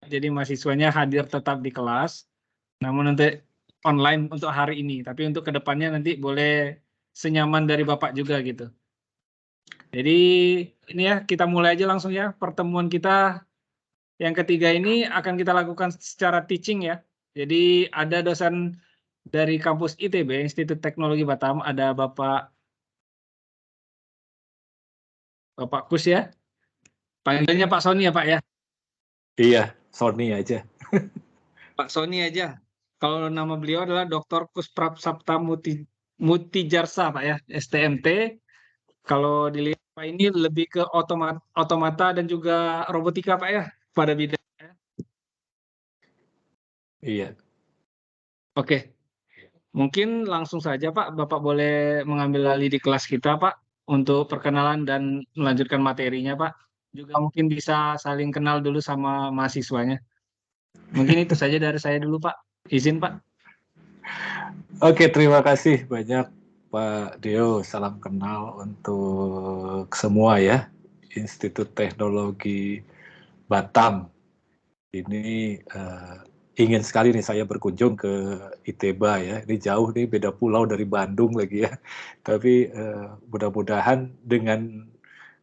Jadi mahasiswanya hadir tetap di kelas, namun nanti online untuk hari ini. Tapi untuk kedepannya nanti boleh senyaman dari Bapak juga gitu. Jadi ini ya, kita mulai aja langsung ya. Pertemuan kita yang ketiga ini akan kita lakukan secara teaching ya. Jadi ada dosen dari kampus ITB, Institut Teknologi Batam, ada Bapak Kus ya. Panggilannya Pak Sony ya Pak ya? Iya, Sony aja. Pak Sony aja. Kalau nama beliau adalah Dr. Kusprap Sapta Mutijarsa Pak ya, STMT. Kalau dilihat Pak ini lebih ke otomata dan juga robotika Pak ya, pada bidang. Iya. Oke, mungkin langsung saja Pak, Bapak boleh mengambil alih di kelas kita Pak, untuk perkenalan dan melanjutkan materinya Pak. Juga mungkin bisa saling kenal dulu sama mahasiswanya. Mungkin itu saja dari saya dulu Pak. Izin Pak. Oke, terima kasih banyak Pak Deo. Salam kenal untuk semua ya. Institut Teknologi Batam. Ini ingin sekali nih saya berkunjung ke ITEBA ya. Ini jauh nih, beda pulau dari Bandung lagi ya. Tapi mudah-mudahan dengan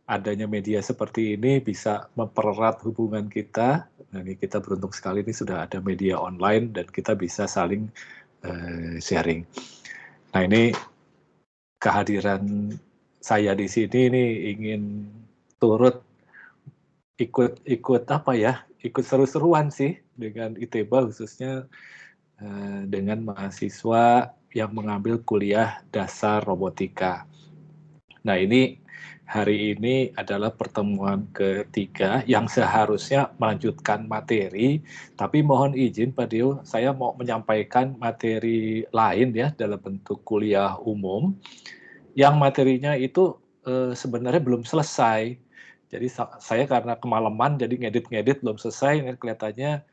adanya media seperti ini bisa mempererat hubungan kita. Nah, ini kita beruntung sekali ini sudah ada media online dan kita bisa saling sharing. Nah, ini kehadiran saya di sini ini ingin turut ikut apa ya? Ikut seru-seruan sih dengan ITEBA, khususnya dengan mahasiswa yang mengambil kuliah dasar robotika. Nah, ini hari ini adalah pertemuan ketiga yang seharusnya melanjutkan materi, tapi mohon izin Pak Dio, saya mau menyampaikan materi lain ya dalam bentuk kuliah umum, yang materinya itu sebenarnya belum selesai. Jadi saya karena kemalaman jadi ngedit belum selesai, kelihatannya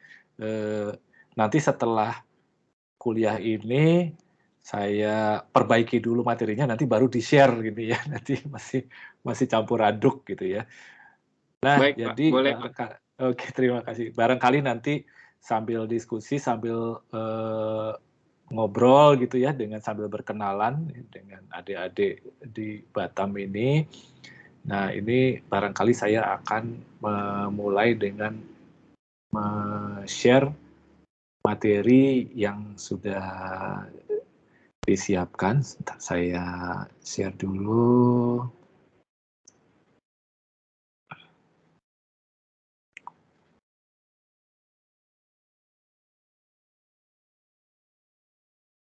nanti setelah kuliah ini saya perbaiki dulu materinya, nanti baru di-share gitu ya. Nanti masih campur aduk gitu ya. Nah, Baik Pak, jadi boleh Pak. oke, terima kasih. Barangkali nanti sambil diskusi, sambil ngobrol gitu ya, dengan sambil berkenalan dengan adik-adik di Batam ini. Nah, ini barangkali saya akan memulai dengan share materi yang sudah disiapkan. Sebentar, saya share dulu.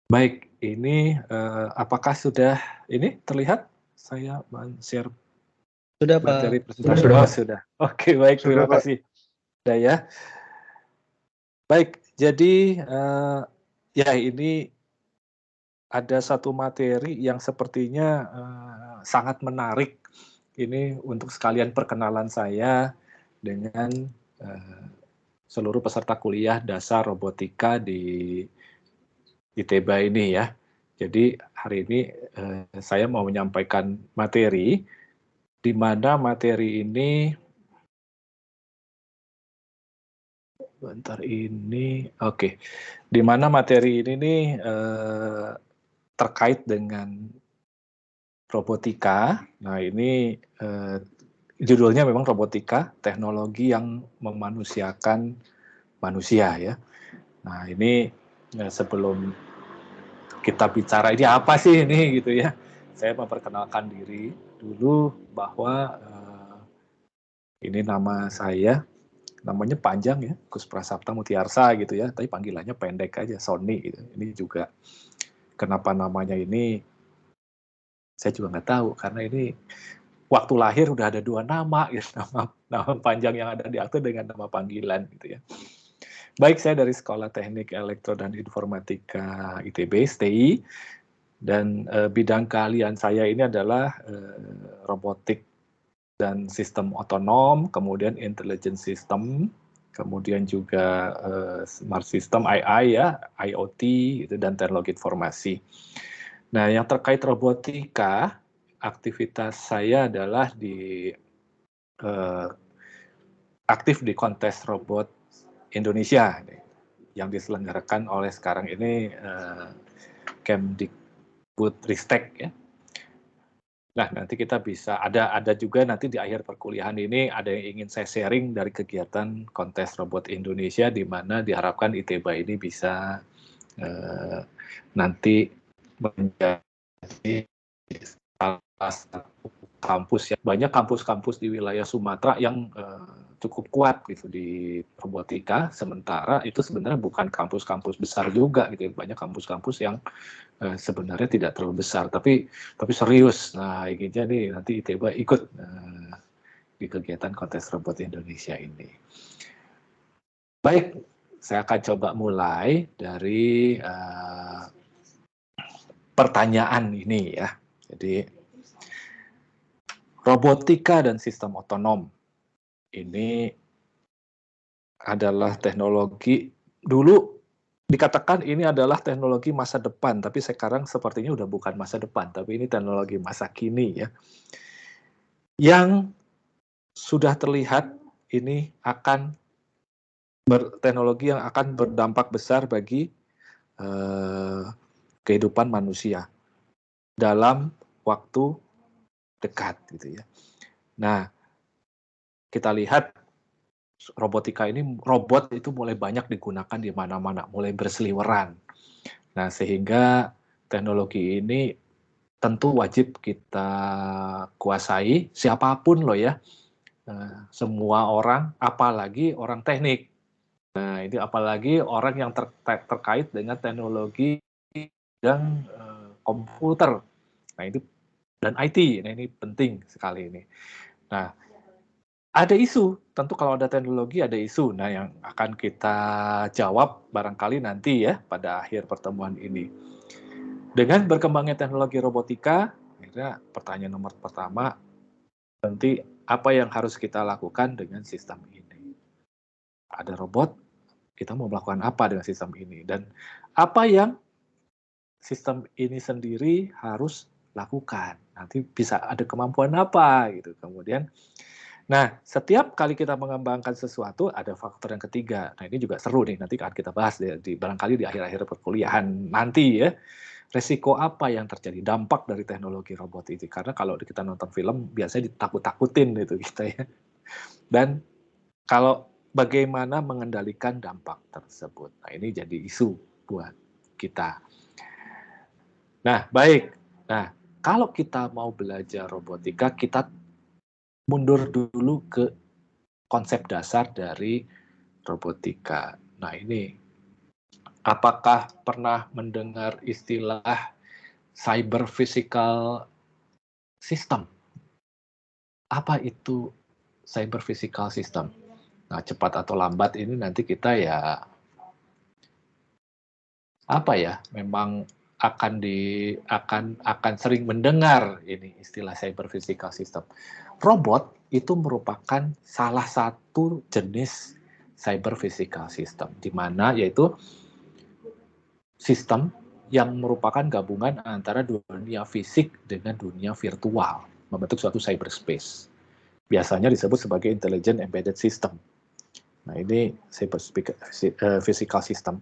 Baik, ini apakah sudah ini terlihat saya share sudah materi Pak? presentasi? Sudah. Oke, baik, terima kasih. Sudah ya. Baik, jadi ya ini ada satu materi yang sepertinya sangat menarik. Ini untuk sekalian perkenalan saya dengan seluruh peserta kuliah dasar robotika di ITEBA ini ya. Jadi hari ini saya mau menyampaikan materi, di mana materi ini, di mana materi ini nih terkait dengan robotika. Nah, ini judulnya memang robotika, teknologi yang memanusiakan manusia ya. Nah, ini sebelum kita bicara ini apa sih ini gitu ya, saya memperkenalkan diri dulu bahwa ini nama saya, namanya panjang ya, Kusprasapta Mutiarsa gitu ya, tapi panggilannya pendek aja, Sony gitu. Ini juga kenapa namanya ini saya juga nggak tahu, karena ini waktu lahir udah ada 2 nama gitu, nama panjang yang ada di akte dengan nama panggilan gitu ya. Baik, saya dari Sekolah Teknik Elektro dan Informatika ITB, STI, dan bidang keahlian saya ini adalah robotik dan sistem otonom, kemudian intelligent system, kemudian juga smart system AI ya, IoT gitu, dan teknologi informasi. Nah, yang terkait robotika, aktivitas saya adalah aktif di kontes robot Indonesia yang diselenggarakan oleh sekarang ini Kemdikbudristek ya. Nah, nanti kita bisa ada juga nanti di akhir perkuliahan ini ada yang ingin saya sharing dari kegiatan kontes robot Indonesia, di mana diharapkan ITEBA ini bisa nanti menjadi salah satu kampus ya. Banyak kampus-kampus di wilayah Sumatera yang cukup kuat gitu di robotika, sementara itu sebenarnya bukan kampus-kampus besar juga gitu. Banyak kampus-kampus yang sebenarnya tidak terlalu besar, tapi serius. Nah, inginnya nih nanti ITEBA ikut di kegiatan kontes robot Indonesia ini. Baik, saya akan coba mulai dari pertanyaan ini ya. Jadi, robotika dan sistem otonom ini adalah teknologi, dulu dikatakan ini adalah teknologi masa depan, tapi sekarang sepertinya udah bukan masa depan, tapi ini teknologi masa kini ya. Yang sudah terlihat ini akan teknologi yang akan berdampak besar bagi kehidupan manusia dalam waktu dekat gitu ya. Nah, kita lihat robotika ini, robot itu mulai banyak digunakan di mana-mana, mulai berseliweran. Nah, sehingga teknologi ini tentu wajib kita kuasai, siapapun loh ya, semua orang, apalagi orang teknik. Nah, ini apalagi orang yang terkait dengan teknologi dan komputer. Nah, itu dan IT. Nah, ini penting sekali ini. Nah, ada isu, tentu kalau ada teknologi ada isu. Nah, yang akan kita jawab barangkali nanti ya pada akhir pertemuan ini. Dengan berkembangnya teknologi robotika, akhirnya pertanyaan nomor pertama, nanti apa yang harus kita lakukan dengan sistem ini? Ada robot, kita mau melakukan apa dengan sistem ini? Dan apa yang sistem ini sendiri harus lakukan? Nanti bisa ada kemampuan apa gitu. Kemudian, nah, setiap kali kita mengembangkan sesuatu, ada faktor yang ketiga. Nah, ini juga seru nih, nanti akan kita bahas barangkali di akhir-akhir perkuliahan nanti ya. Resiko apa yang terjadi, dampak dari teknologi robot ini. Karena kalau kita nonton film, biasanya ditakut-takutin gitu kita ya. Dan kalau bagaimana mengendalikan dampak tersebut. Nah, ini jadi isu buat kita. Nah, baik. Nah, kalau kita mau belajar robotika, kita mundur dulu ke konsep dasar dari robotika. Nah, ini apakah pernah mendengar istilah cyber physical system? Apa itu cyber physical system? Nah, cepat atau lambat ini nanti kita ya apa ya, memang akan sering mendengar ini istilah cyber physical system. Robot itu merupakan salah satu jenis cyber physical system, di mana yaitu sistem yang merupakan gabungan antara dunia fisik dengan dunia virtual, membentuk suatu cyberspace. Biasanya disebut sebagai intelligent embedded system. Nah, ini cyber physical system.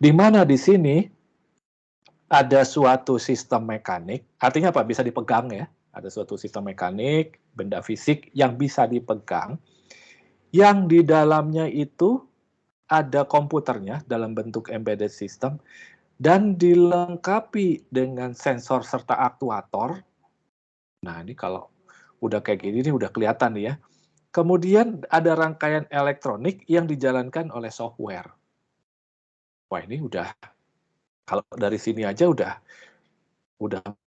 Di mana di sini ada suatu sistem mekanik, artinya apa? Bisa dipegang ya. Ada suatu sistem mekanik, benda fisik yang bisa dipegang, yang di dalamnya itu ada komputernya dalam bentuk embedded system, dan dilengkapi dengan sensor serta aktuator. Nah, ini kalau udah kayak gini, ini udah kelihatan nih ya. Kemudian ada rangkaian elektronik yang dijalankan oleh software. Wah, ini udah, kalau dari sini aja udah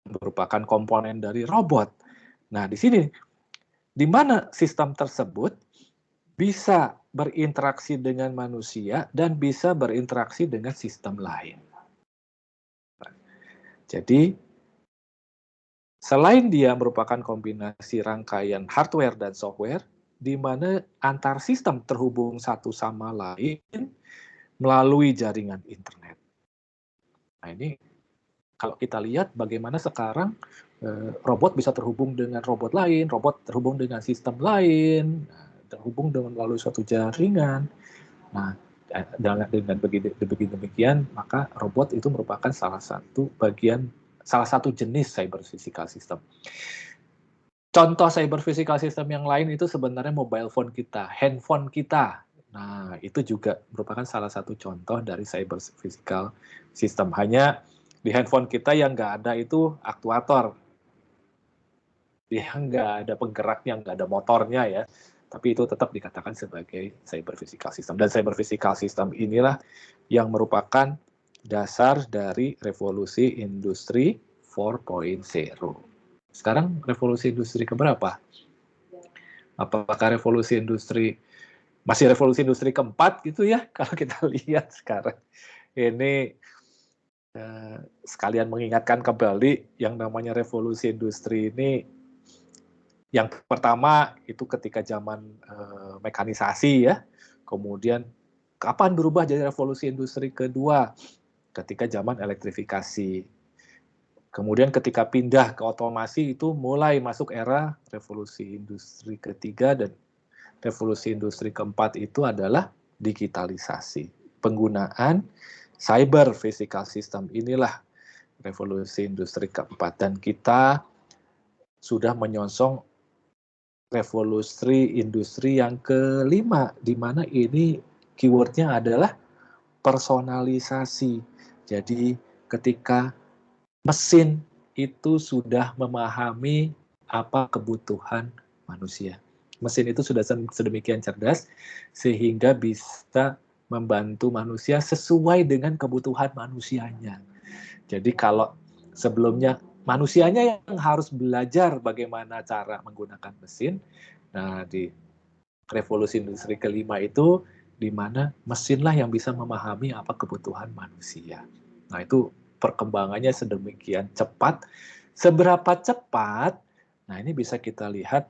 merupakan komponen dari robot. Nah, di sini, di mana sistem tersebut bisa berinteraksi dengan manusia dan bisa berinteraksi dengan sistem lain. Jadi, selain dia merupakan kombinasi rangkaian hardware dan software, di mana antar sistem terhubung satu sama lain melalui jaringan internet. Nah, ini kalau kita lihat bagaimana sekarang robot bisa terhubung dengan robot lain, robot terhubung dengan sistem lain, terhubung dengan melalui suatu jaringan. Nah, dengan demikian, maka robot itu merupakan salah satu jenis cyber physical system. Contoh cyber physical system yang lain itu sebenarnya mobile phone kita, handphone kita. Nah, itu juga merupakan salah satu contoh dari cyber physical system. Hanya di handphone kita yang nggak ada itu aktuator. Dia nggak ada penggeraknya, nggak ada motornya ya. Tapi itu tetap dikatakan sebagai cyber physical system. Dan cyber physical system inilah yang merupakan dasar dari revolusi industri 4.0. Sekarang revolusi industri keberapa? Apakah revolusi industri masih revolusi industri keempat gitu ya? Kalau kita lihat sekarang ini sekalian mengingatkan kembali yang namanya revolusi industri ini. Yang pertama itu ketika zaman mekanisasi ya, kemudian kapan berubah jadi revolusi industri kedua? Ketika zaman elektrifikasi. Kemudian ketika pindah ke otomasi itu mulai masuk era revolusi industri ketiga, dan revolusi industri keempat itu adalah digitalisasi. Penggunaan cyber physical system inilah revolusi industri keempat, dan kita sudah menyongsong revolusi industri yang kelima, di mana ini keywordnya adalah personalisasi. Jadi ketika mesin itu sudah memahami apa kebutuhan manusia. Mesin itu sudah sedemikian cerdas sehingga bisa membantu manusia sesuai dengan kebutuhan manusianya. Jadi kalau sebelumnya manusianya yang harus belajar bagaimana cara menggunakan mesin, nah di revolusi industri kelima itu di mana mesinlah yang bisa memahami apa kebutuhan manusia. Nah itu perkembangannya sedemikian cepat. Seberapa cepat? Nah ini bisa kita lihat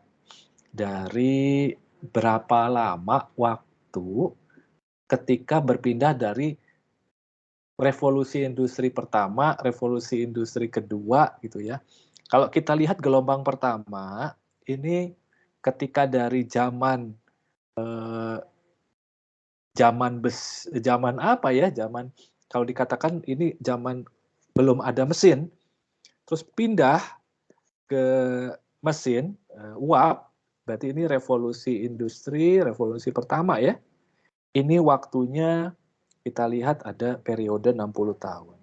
dari berapa lama waktu ketika berpindah dari revolusi industri pertama, revolusi industri kedua gitu ya. Kalau kita lihat gelombang pertama, ini ketika dari zaman apa ya? Zaman kalau dikatakan ini zaman belum ada mesin, terus pindah ke mesin uap, berarti ini revolusi industri, revolusi pertama ya. Ini waktunya kita lihat ada periode 60 tahun.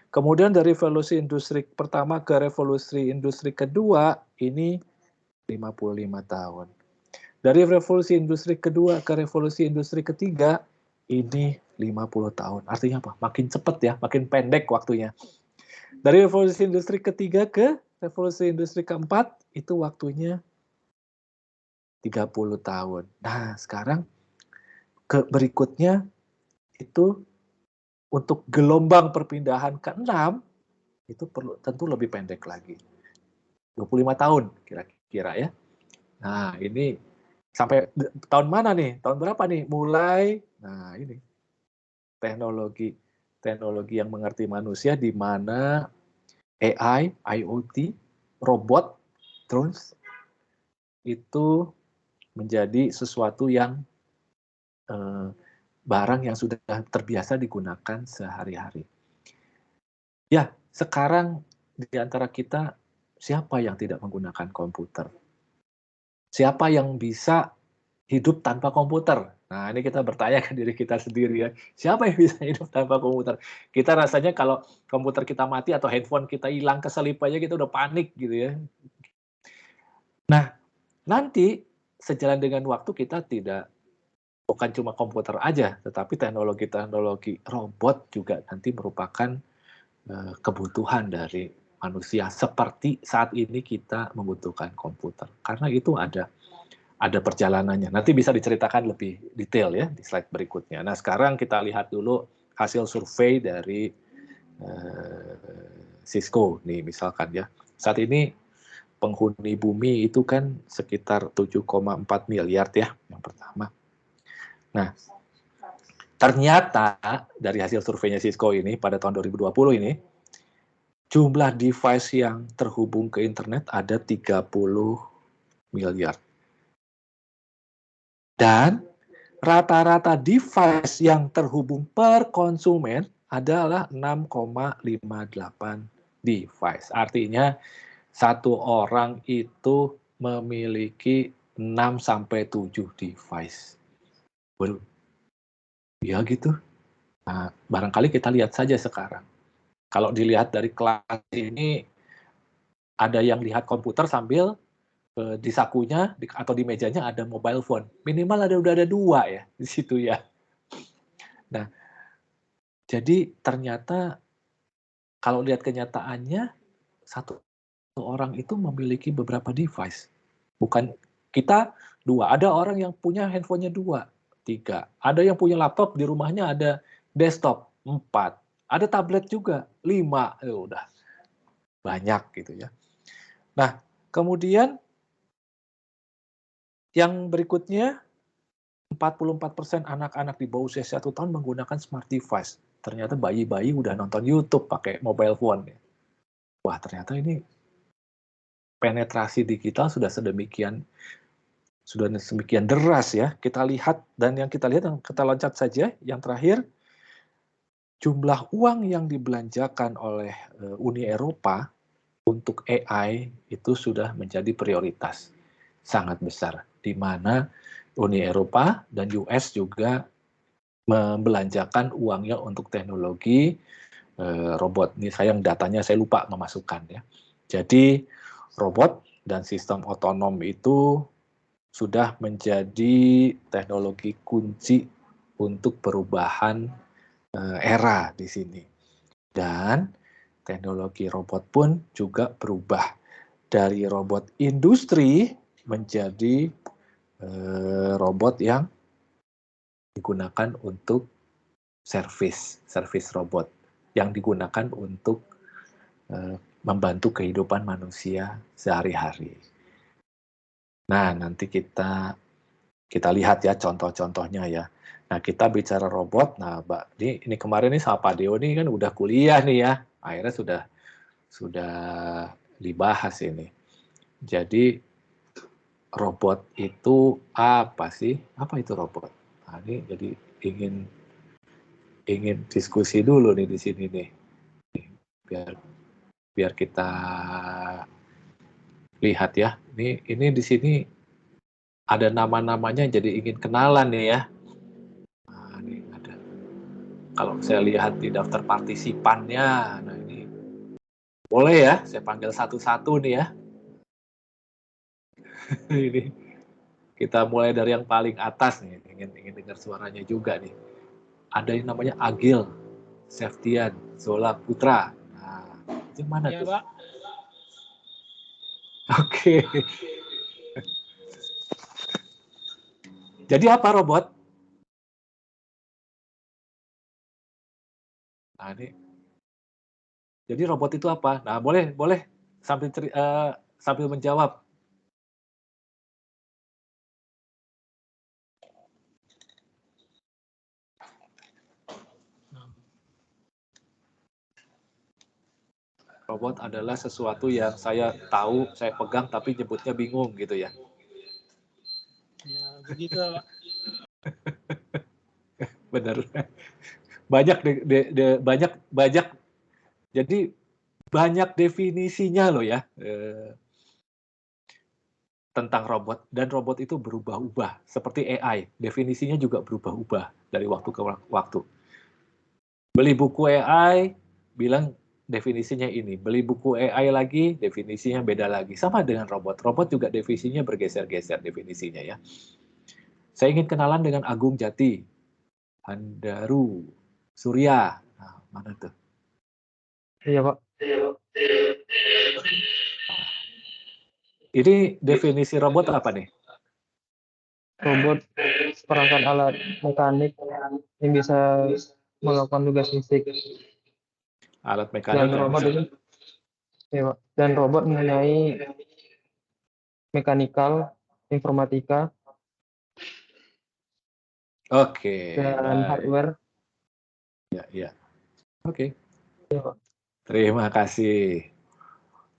Kemudian dari revolusi industri pertama ke revolusi industri kedua, ini 55 tahun. Dari revolusi industri kedua ke revolusi industri ketiga, ini 50 tahun. Artinya apa? Makin cepat ya, makin pendek waktunya. Dari revolusi industri ketiga ke revolusi industri keempat, itu waktunya 30 tahun. Nah, sekarang ke berikutnya itu untuk gelombang perpindahan ke-6 itu perlu tentu lebih pendek lagi. 25 tahun kira-kira ya. Nah, ini sampai tahun mana nih? Tahun berapa nih? Mulai, nah ini teknologi yang mengerti manusia di mana AI, IoT, robot, drones itu menjadi sesuatu yang barang yang sudah terbiasa digunakan sehari-hari. Ya, sekarang di antara kita siapa yang tidak menggunakan komputer? Siapa yang bisa hidup tanpa komputer? Nah, ini kita bertanya ke diri kita sendiri ya. Siapa yang bisa hidup tanpa komputer? Kita rasanya kalau komputer kita mati atau handphone kita hilang keselip aja kita udah panik gitu ya. Nah, nanti sejalan dengan waktu kita bukan cuma komputer aja, tetapi teknologi-teknologi robot juga nanti merupakan kebutuhan dari manusia seperti saat ini kita membutuhkan komputer. Karena itu ada perjalanannya. Nanti bisa diceritakan lebih detail ya di slide berikutnya. Nah, sekarang kita lihat dulu hasil survei dari Cisco nih misalkan ya. Saat ini penghuni bumi itu kan sekitar 7,4 miliar ya yang pertama. Nah, ternyata dari hasil surveinya Cisco ini pada tahun 2020 ini jumlah device yang terhubung ke internet ada 30 miliar. Dan rata-rata device yang terhubung per konsumen adalah 6,58 device. Artinya satu orang itu memiliki 6-7 device. Waduh, ya gitu. Nah, barangkali kita lihat saja sekarang. Kalau dilihat dari kelas ini, ada yang lihat komputer sambil di sakunya atau di mejanya ada mobile phone. Minimal udah ada 2 ya di situ ya. Nah, jadi ternyata kalau lihat kenyataannya, satu orang itu memiliki beberapa device. Bukan kita 2. Ada orang yang punya handphonenya 2, 3. Ada yang punya laptop di rumahnya ada desktop 4. Ada tablet juga 5. Udah banyak gitu ya. Nah, kemudian yang berikutnya 44% anak-anak di bawah usia 1 tahun menggunakan smart device. Ternyata bayi-bayi udah nonton YouTube pakai mobile phone. Wah, ternyata ini penetrasi digital sudah sedemikian deras ya. Kita lihat, dan yang kita lihat, yang kita loncat saja, yang terakhir, jumlah uang yang dibelanjakan oleh Uni Eropa untuk AI itu sudah menjadi prioritas sangat besar, di mana Uni Eropa dan US juga membelanjakan uangnya untuk teknologi robot. Ini sayang datanya saya lupa memasukkan ya. Jadi robot dan sistem otonom itu sudah menjadi teknologi kunci untuk perubahan era di sini. Dan teknologi robot pun juga berubah dari robot industri menjadi robot yang digunakan untuk service robot yang digunakan untuk membantu kehidupan manusia sehari-hari. Nah, nanti kita lihat ya contoh-contohnya ya. Nah, kita bicara robot. Nah, Mbak, ini kemarin nih sama Pak Deo nih kan udah kuliah nih ya. Akhirnya sudah dibahas ini. Jadi robot itu apa sih? Apa itu robot? Nah, ini jadi ingin diskusi dulu nih di sini nih. Biar kita lihat ya. Ini di sini ada nama-namanya, jadi ingin kenalan nih ya. Nah, ini ada. Kalau saya lihat di daftar partisipannya, nah ini boleh ya, saya panggil satu-satu nih ya. Ini kita mulai dari yang paling atas nih, ingin dengar suaranya juga nih. Ada yang namanya Agil Septian Zola Putra. Nah, itu mana Ya, tuh? Pak. Oke. Jadi apa robot? Nah, ini. Jadi robot itu apa? Nah, boleh sambil menjawab. Robot adalah sesuatu yang saya tahu, saya pegang, tapi nyebutnya bingung gitu ya. Ya, begitu, Pak. Benar. Banyak. Jadi banyak definisinya loh ya tentang robot, dan robot itu berubah-ubah seperti AI. Definisinya juga berubah-ubah dari waktu ke waktu. Beli buku AI bilang definisinya ini, beli buku AI lagi definisinya beda lagi. Sama dengan robot. Robot juga definisinya bergeser-geser definisinya ya. Saya ingin kenalan dengan Agung Jati, Handaru Surya. Nah, mana tuh? Iya, Pak. Ini definisi robot apa nih? Robot perangkat alat mekanik yang bisa melakukan tugas fisik. Alat Dan mekanik yang robot bisa. itu, ya, Pak. Dan robot mengenai mekanikal, informatika, Oke, dan baik. hardware. Ya. Oke. Ya, Pak. Terima kasih.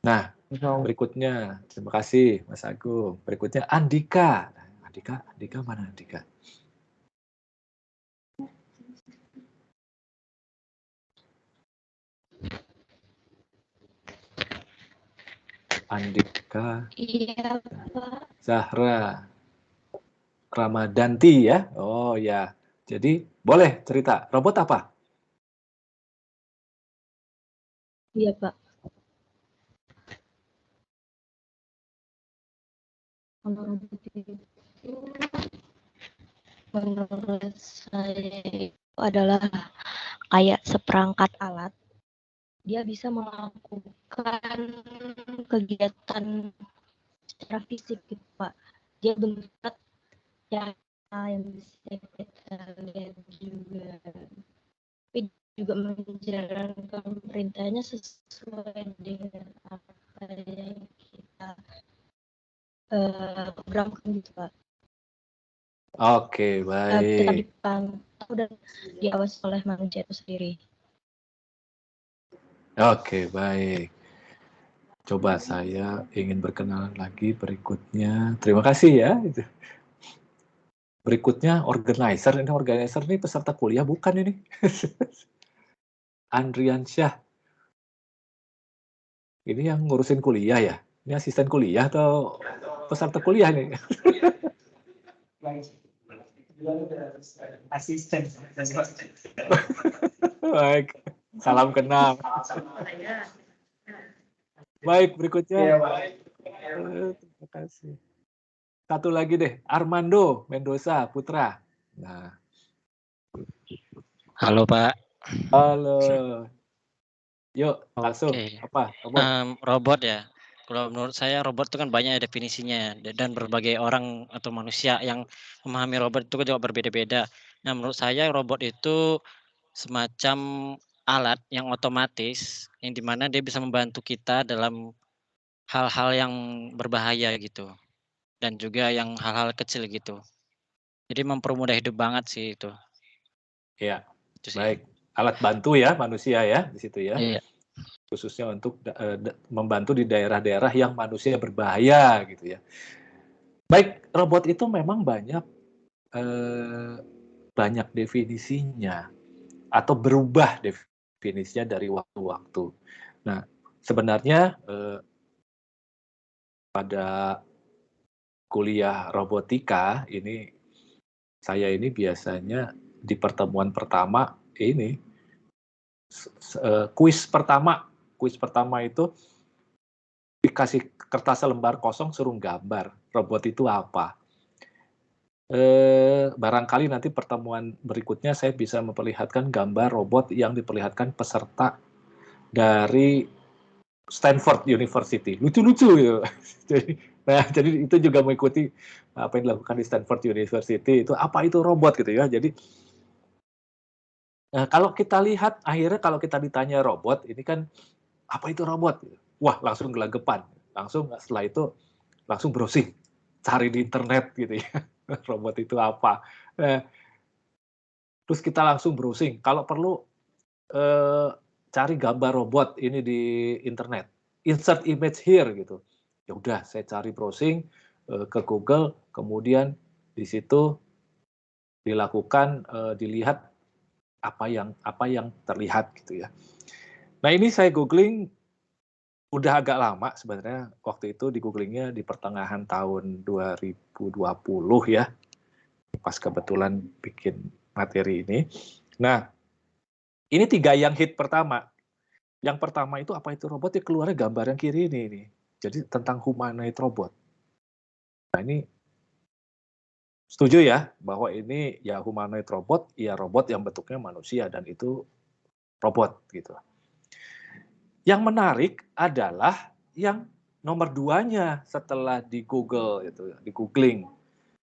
Nah, Misal, berikutnya, terima kasih Mas Agung. Berikutnya Andika. Andika mana Andika? Andika, Iya, Pak. Zahra, Ramadanti ya. Oh ya. Jadi boleh cerita. Robot apa? Iya, Pak. Kalau robot itu menurut saya itu adalah kayak seperangkat alat. Dia bisa melakukan kegiatan secara fisik gitu, Pak. Dia bentuk yang bisa kita lihat juga. Tapi juga menjalankan perintahnya sesuai dengan apa yang kita programkan gitu, Pak. Oke, Tetap baik. dipantau dan diawasi oleh manusia itu sendiri. Oke, baik. Coba saya ingin berkenalan lagi berikutnya. Terima kasih ya. Berikutnya organizer. Ini organizer ini peserta kuliah bukan ini? Andriansyah. Ini yang ngurusin kuliah ya? Ini asisten kuliah atau peserta kuliah nih? Asisten. Baik, salam kenal. Baik, berikutnya. Terima kasih. Satu lagi deh, Armando Mendoza Putra. Nah, Halo Pak. halo. Yuk, langsung. Oke. Apa? Robot. Robot ya. Kalau menurut saya robot itu kan banyak definisinya dan berbagai orang atau manusia yang memahami robot itu juga berbeda-beda. Nah, menurut saya robot itu semacam alat yang otomatis yang dimana dia bisa membantu kita dalam hal-hal yang berbahaya gitu dan juga yang hal-hal kecil gitu. Jadi mempermudah hidup banget sih itu. Ya, Itu sih. baik. Alat bantu ya manusia ya di situ ya. Iya. Khususnya untuk membantu di daerah-daerah yang manusia berbahaya gitu ya. Baik, robot itu memang banyak definisinya atau berubah definisinya dari waktu-waktu. Nah, sebenarnya pada kuliah robotika ini saya ini biasanya di pertemuan pertama ini kuis pertama itu dikasih kertas lembar kosong suruh gambar robot itu apa. Barangkali nanti pertemuan berikutnya saya bisa memperlihatkan gambar robot yang diperlihatkan peserta dari Stanford University. Lucu-lucu ya. Jadi itu juga mengikuti apa yang dilakukan di Stanford University. Itu apa itu robot gitu ya. Jadi kalau kita lihat akhirnya kalau kita ditanya robot, ini kan apa itu robot? Wah, langsung gelagapan. Langsung setelah itu langsung browsing, cari di internet gitu ya. Robot itu apa? Terus kita langsung browsing. Kalau perlu cari gambar robot ini di internet, insert image here gitu. Ya udah, saya cari browsing ke Google, kemudian di situ dilakukan dilihat apa yang terlihat gitu ya. Nah ini saya googling udah agak lama sebenarnya, waktu itu di googlingnya di pertengahan tahun 2020 ya, pas kebetulan bikin materi ini. Nah ini 3 yang hit pertama. Yang pertama itu apa itu robot, ya keluarnya gambar yang kiri ini. Jadi tentang humanoid robot. Nah ini setuju ya bahwa ini ya humanoid robot, ya robot yang bentuknya manusia dan itu robot gitu. Yang menarik adalah yang nomor 2-nya setelah di Google itu, di googling.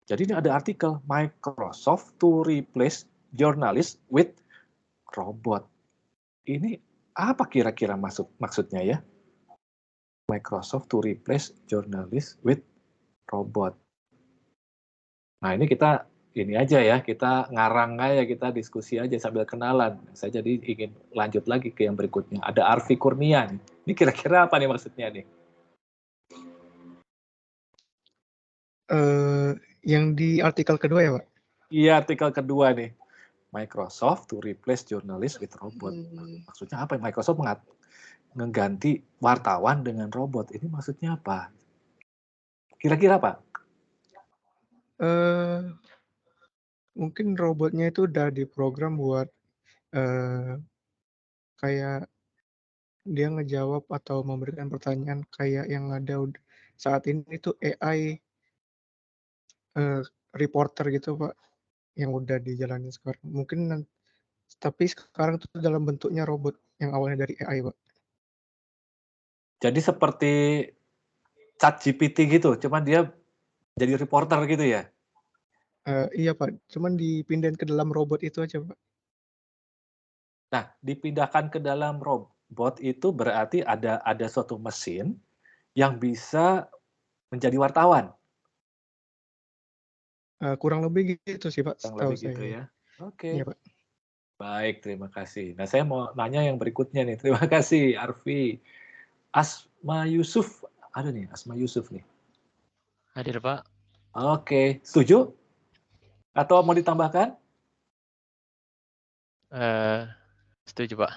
Jadi ini ada artikel Microsoft to replace journalists with robot. Ini apa kira-kira maksudnya ya? Microsoft to replace journalists with robot. Nah ini kita ini aja ya, kita ngarang aja, kita diskusi aja sambil kenalan. Saya jadi ingin lanjut lagi ke yang berikutnya. Ada Arfi Kurnia nih. Ini kira-kira apa nih maksudnya nih? Yang di artikel kedua ya, Pak? Iya, artikel kedua nih. Microsoft to replace journalists with robot. Maksudnya apa? Microsoft ngeganti wartawan dengan robot. Ini maksudnya apa? Kira-kira Pak? Mungkin robotnya itu udah diprogram buat kayak dia ngejawab atau memberikan pertanyaan kayak yang ada saat ini itu AI reporter gitu Pak, yang udah dijalanin sekarang. Mungkin tapi sekarang itu dalam bentuknya robot yang awalnya dari AI Pak. Jadi seperti ChatGPT gitu, cuman dia jadi reporter gitu ya? Iya Pak, cuman dipindahin ke dalam robot itu aja Pak. Nah, dipindahkan ke dalam robot itu berarti ada suatu mesin yang bisa menjadi wartawan. Kurang lebih gitu sih Pak, Kurang setahu lebih gitu saya. ya. Oke. Iya Pak. Baik, terima kasih. Nah, saya mau nanya yang berikutnya nih. Terima kasih, Arfi. Asma Yusuf, ada nih, Asma Yusuf nih. Hadir Pak. Oke, setuju? Atau mau ditambahkan? Setuju Pak.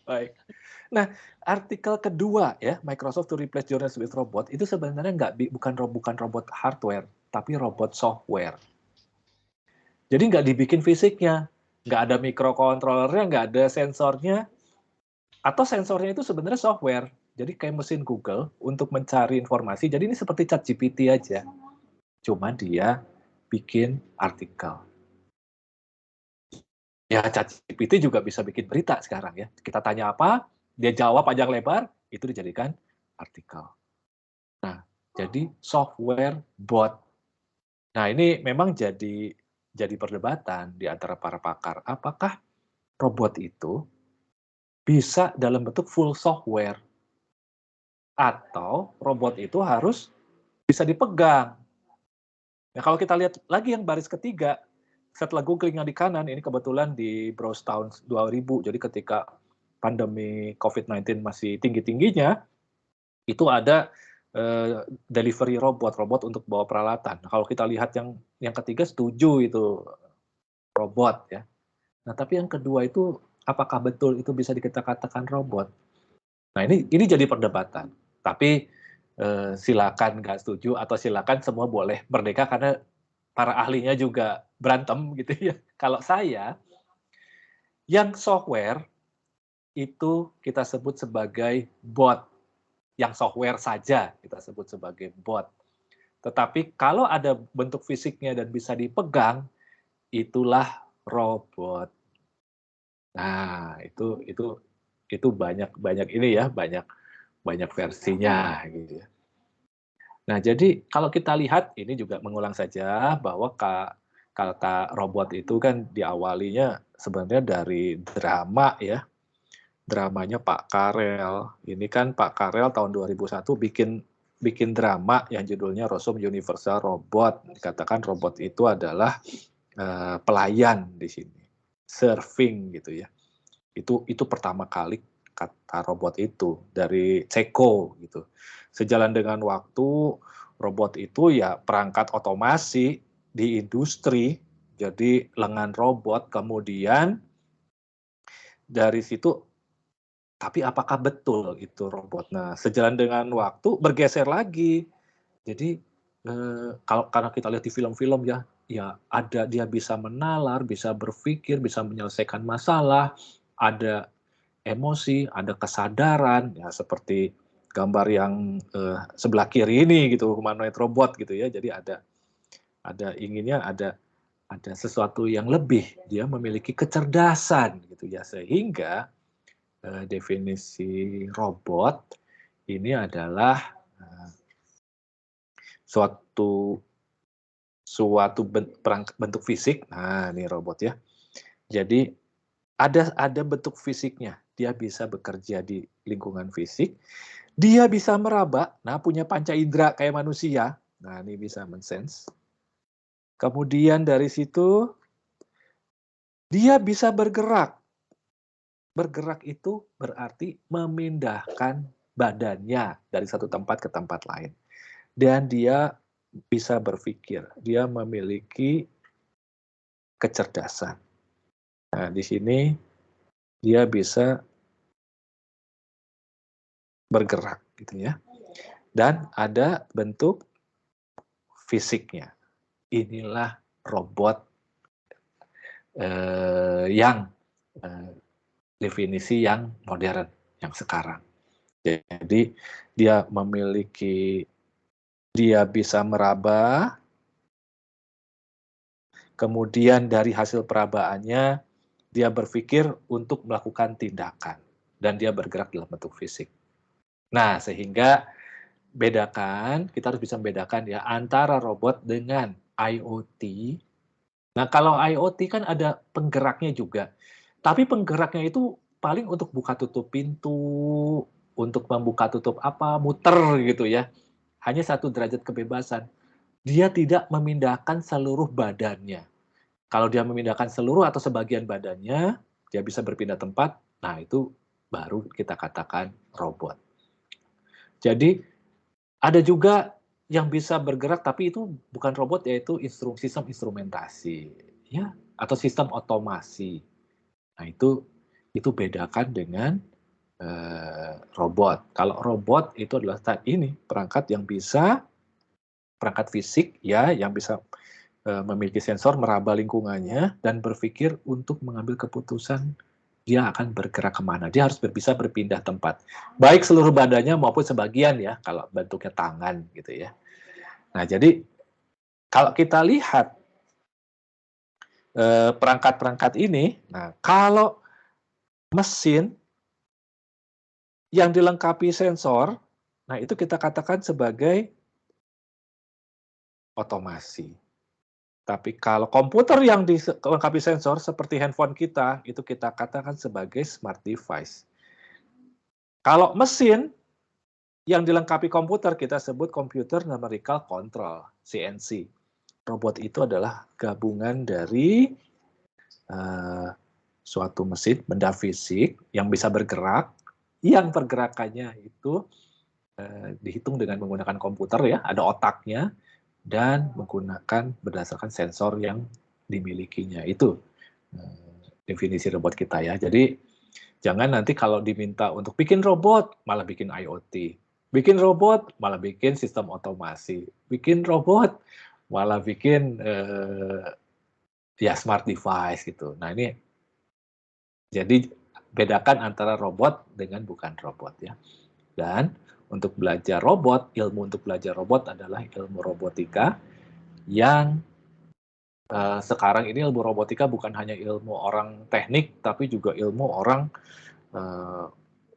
Baik. Nah, artikel kedua ya, Microsoft to replace journalists with robot, itu sebenarnya bukan robot hardware, tapi robot software. Jadi nggak dibikin fisiknya, nggak ada microcontrollernya, nggak ada sensornya, atau sensornya itu sebenarnya software. Jadi kayak mesin Google untuk mencari informasi. Jadi ini seperti ChatGPT aja. Cuma dia bikin artikel. Ya, ChatGPT juga bisa bikin berita sekarang ya. Kita tanya apa, dia jawab panjang lebar, itu dijadikan artikel. Nah, jadi software bot. Nah, ini memang jadi perdebatan di antara para pakar. Apakah robot itu bisa dalam bentuk full software? Atau robot itu harus bisa dipegang? Nah, kalau kita lihat lagi yang baris ketiga, setelah googling yang di kanan, ini kebetulan di browse tahun 2000, jadi ketika pandemi COVID-19 masih tinggi-tingginya, itu ada delivery robot untuk bawa peralatan. Nah, kalau kita lihat yang ketiga, setuju itu robot ya. Nah, tapi yang kedua itu apakah betul itu bisa kita katakan robot? Nah, ini jadi perdebatan. Tapi silakan nggak setuju atau silakan semua boleh merdeka karena para ahlinya juga berantem gitu ya. Kalau saya, yang software itu kita sebut sebagai bot. Yang software saja kita sebut sebagai bot. Tetapi kalau ada bentuk fisiknya dan bisa dipegang, itulah robot. Nah, itu banyak ini ya, banyak versinya gitu ya. Nah, jadi kalau kita lihat ini juga mengulang saja bahwa kata robot itu kan diawalinya sebenarnya dari drama ya. Dramanya Pak Karel. Ini kan Pak Karel tahun 2001 bikin drama yang judulnya Rosom Universal Robot. Dikatakan robot itu adalah pelayan di sini. Serving gitu ya. Itu pertama kali kata robot itu dari Ceko gitu. Sejalan dengan waktu, robot itu ya perangkat otomasi di industri, jadi lengan robot, kemudian dari situ, tapi apakah betul itu robot? Nah, sejalan dengan waktu bergeser lagi. Jadi karena kita lihat di film-film ya ada dia bisa menalar, bisa berpikir, bisa menyelesaikan masalah, ada emosi, ada kesadaran, ya seperti gambar yang sebelah kiri ini gitu, humanoid robot gitu ya. Jadi ada inginnya ada sesuatu yang lebih, dia memiliki kecerdasan gitu ya, sehingga definisi robot ini adalah suatu bentuk fisik. Nah, ini robot ya. Jadi ada bentuk fisiknya. Dia bisa bekerja di lingkungan fisik. Dia bisa meraba. Nah, punya panca indera kayak manusia. Nah, ini bisa mensense. Kemudian dari situ dia bisa bergerak. Bergerak itu berarti memindahkan badannya dari satu tempat ke tempat lain. Dan dia bisa berpikir. Dia memiliki kecerdasan. Nah, di sini dia bisa bergerak gitu ya. Dan ada bentuk fisiknya. Inilah robot yang definisi yang modern, yang sekarang. Jadi dia bisa meraba, kemudian dari hasil perabaannya dia berpikir untuk melakukan tindakan dan dia bergerak dalam bentuk fisik. Nah, sehingga kita harus bisa membedakan ya antara robot dengan IoT. Nah, kalau IoT kan ada penggeraknya juga. Tapi penggeraknya itu paling untuk buka tutup pintu, untuk membuka tutup muter gitu ya. Hanya 1 derajat kebebasan. Dia tidak memindahkan seluruh badannya. Kalau dia memindahkan seluruh atau sebagian badannya, dia bisa berpindah tempat, nah itu baru kita katakan robot. Jadi ada juga yang bisa bergerak tapi itu bukan robot, yaitu sistem instrumentasi ya, atau sistem otomasi. Nah itu bedakan dengan robot. Kalau robot itu adalah perangkat fisik ya, yang bisa memiliki sensor, meraba lingkungannya, dan berpikir untuk mengambil keputusan dia akan bergerak kemana. Dia harus bisa berpindah tempat. Baik seluruh badannya maupun sebagian ya, kalau bentuknya tangan gitu ya. Nah, jadi kalau kita lihat perangkat-perangkat ini, nah kalau mesin yang dilengkapi sensor, nah itu kita katakan sebagai otomasi. Tapi kalau komputer yang dilengkapi sensor seperti handphone kita, itu kita katakan sebagai smart device. Kalau mesin yang dilengkapi komputer, kita sebut computer numerical control, CNC. Robot itu adalah gabungan dari suatu mesin, benda fisik yang bisa bergerak, yang pergerakannya itu dihitung dengan menggunakan komputer ya, ada otaknya, dan menggunakan berdasarkan sensor yang dimilikinya. Itu definisi robot kita ya. Jadi jangan nanti kalau diminta untuk bikin robot malah bikin IoT, bikin robot malah bikin sistem otomasi, bikin robot malah bikin ya smart device gitu. Nah ini jadi bedakan antara robot dengan bukan robot ya. Dan untuk belajar robot, ilmu untuk belajar robot adalah ilmu robotika yang sekarang ini ilmu robotika bukan hanya ilmu orang teknik, tapi juga ilmu orang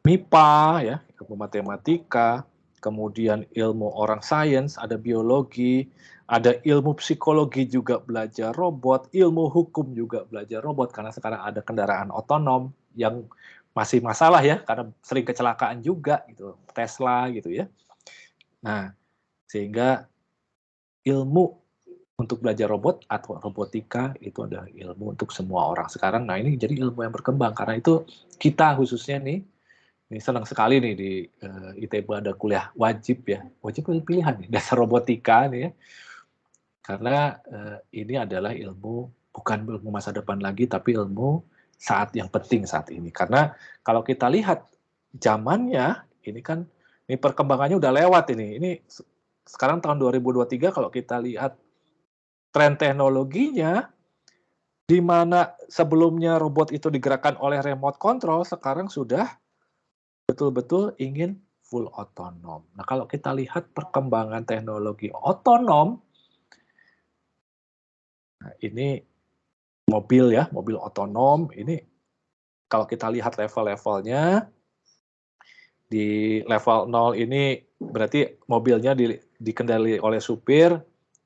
MIPA, ya, ilmu matematika, kemudian ilmu orang sains, ada biologi, ada ilmu psikologi juga belajar robot, ilmu hukum juga belajar robot, karena sekarang ada kendaraan otonom yang masih masalah ya, karena sering kecelakaan juga, gitu, Tesla gitu ya. Nah, sehingga ilmu untuk belajar robot atau robotika itu adalah ilmu untuk semua orang sekarang. Nah ini jadi ilmu yang berkembang, karena itu kita khususnya nih, ini senang sekali nih di ITB ada kuliah wajib ya, wajib pilihan nih, dasar robotika nih ya, karena ini adalah ilmu, bukan ilmu masa depan lagi, tapi ilmu saat yang penting saat ini. Karena kalau kita lihat zamannya, ini kan ini perkembangannya udah lewat ini sekarang tahun 2023 kalau kita lihat tren teknologinya, di mana sebelumnya robot itu digerakkan oleh remote control, sekarang sudah betul-betul ingin full otonom. Nah, kalau kita lihat perkembangan teknologi otonom, nah ini mobil ya, mobil otonom, ini kalau kita lihat level-levelnya, di level 0 ini berarti mobilnya dikendali oleh supir,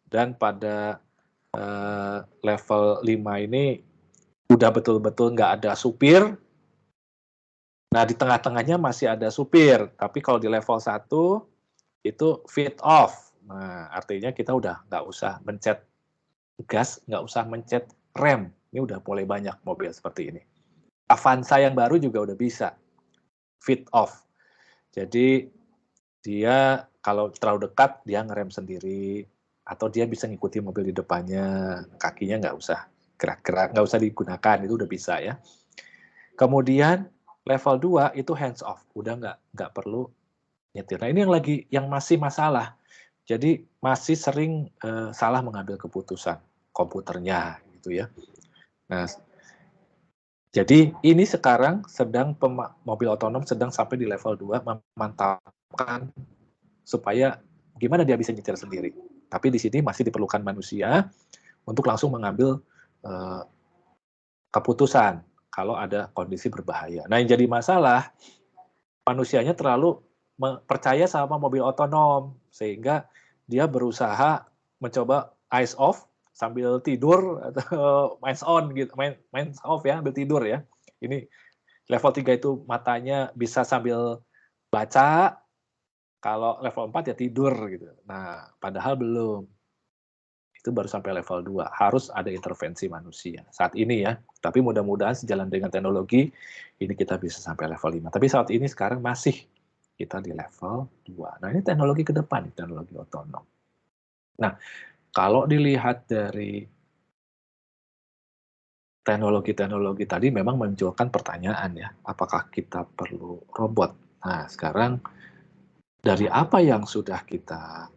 dan pada level 5 ini udah betul-betul nggak ada supir. Nah, di tengah-tengahnya masih ada supir, tapi kalau di level 1 itu fit off. Nah, artinya kita udah nggak usah mencet gas, nggak usah mencet rem. Ini udah mulai banyak mobil seperti ini. Avanza yang baru juga udah bisa fit off. Jadi dia kalau terlalu dekat dia ngerem sendiri, atau dia bisa ngikuti mobil di depannya, kakinya nggak usah gerak-gerak, nggak usah digunakan, itu udah bisa ya. Kemudian level 2 itu hands off, udah nggak perlu nyetir. Nah, ini yang masih masalah. Jadi masih sering salah mengambil keputusan komputernya gitu ya. Nah, jadi ini sekarang mobil otonom sedang sampai di level 2 memantapkan supaya gimana dia bisa nyetir sendiri. Tapi di sini masih diperlukan manusia untuk langsung mengambil keputusan kalau ada kondisi berbahaya. Nah, yang jadi masalah, manusianya terlalu percaya sama mobil otonom, sehingga dia berusaha mencoba eyes off sambil tidur, atau minds on gitu, minds off ya, sambil tidur ya. Ini level 3 itu matanya bisa sambil baca, kalau level 4 ya tidur gitu. Nah, padahal belum. Itu baru sampai level 2. Harus ada intervensi manusia saat ini ya. Tapi mudah-mudahan sejalan dengan teknologi, ini kita bisa sampai level 5. Tapi saat ini sekarang masih kita di level 2. Nah, ini teknologi ke depan, teknologi otonom. Nah, kalau dilihat dari teknologi-teknologi tadi memang memunculkan pertanyaan ya, apakah kita perlu robot? Nah, sekarang dari apa yang sudah kita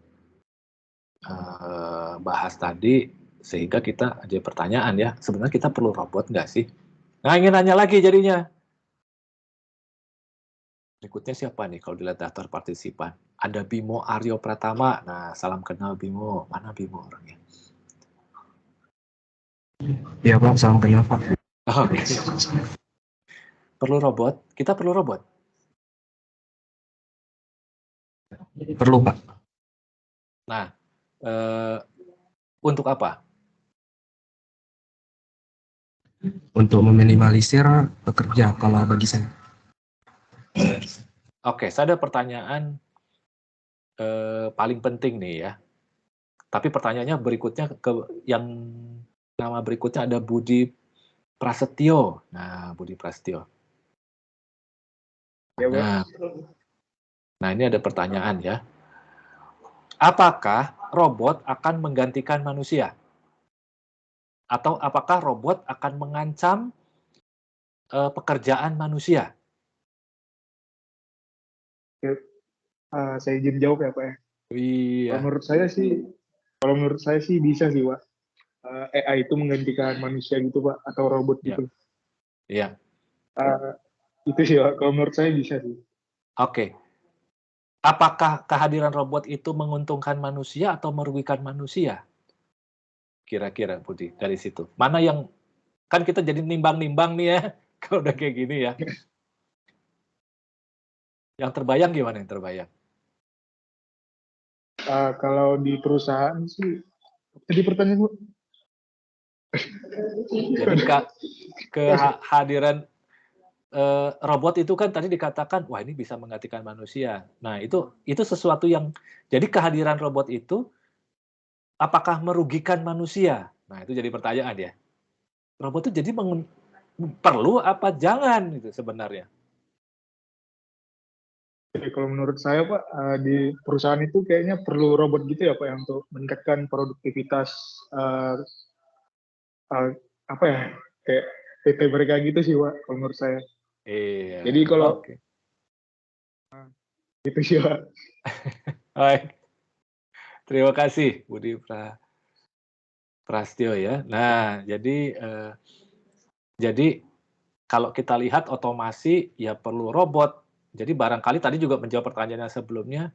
bahas tadi, sehingga kita ada pertanyaan ya, sebenarnya kita perlu robot nggak sih? Nah, ingin nanya lagi jadinya. Berikutnya siapa nih kalau dilihat daftar partisipan? Ada Bimo Aryo Pratama. Nah, salam kenal Bimo. Mana Bimo orangnya? Ya Pak, salam kenal Pak. Oke. Perlu robot? Kita perlu robot? Perlu Pak. Nah, untuk apa? Untuk meminimalisir pekerja kalau bagi saya. Oke, saya ada pertanyaan paling penting nih ya. Tapi pertanyaannya berikutnya yang nama berikutnya ada Budi Prasetyo. Nah, Budi Prasetyo. Nah, ini ada pertanyaan ya. Apakah robot akan menggantikan manusia? Atau apakah robot akan mengancam pekerjaan manusia? Saya izin jawab ya Pak ya. Iya. Kalau menurut saya sih bisa sih Pak. AI itu menggantikan manusia gitu Pak, atau robot gitu. Iya. Itu sih Pak, kalau menurut saya bisa sih. Oke. Apakah kehadiran robot itu menguntungkan manusia atau merugikan manusia? Kira-kira Budi dari situ. Mana yang kan kita jadi nimbang-nimbang nih ya kalau udah kayak gini ya. Yang terbayang gimana yang terbayang? Kalau di perusahaan sih, jadi pertanyaan Bu. Jadi kehadiran robot itu kan tadi dikatakan, wah ini bisa menggantikan manusia. Nah itu sesuatu yang, jadi kehadiran robot itu apakah merugikan manusia? Nah itu jadi pertanyaan ya. Robot itu jadi perlu apa jangan itu sebenarnya? Jadi kalau menurut saya Pak, di perusahaan itu kayaknya perlu robot gitu ya Pak, yang untuk meningkatkan produktivitas apa ya, kayak PT mereka gitu sih Pak, kalau menurut saya. Iya. Jadi kalau gitu sih Pak. Baik. Terima kasih Budi Prastyo ya. Nah, jadi kalau kita lihat otomasi ya perlu robot. Jadi barangkali tadi juga menjawab pertanyaan yang sebelumnya,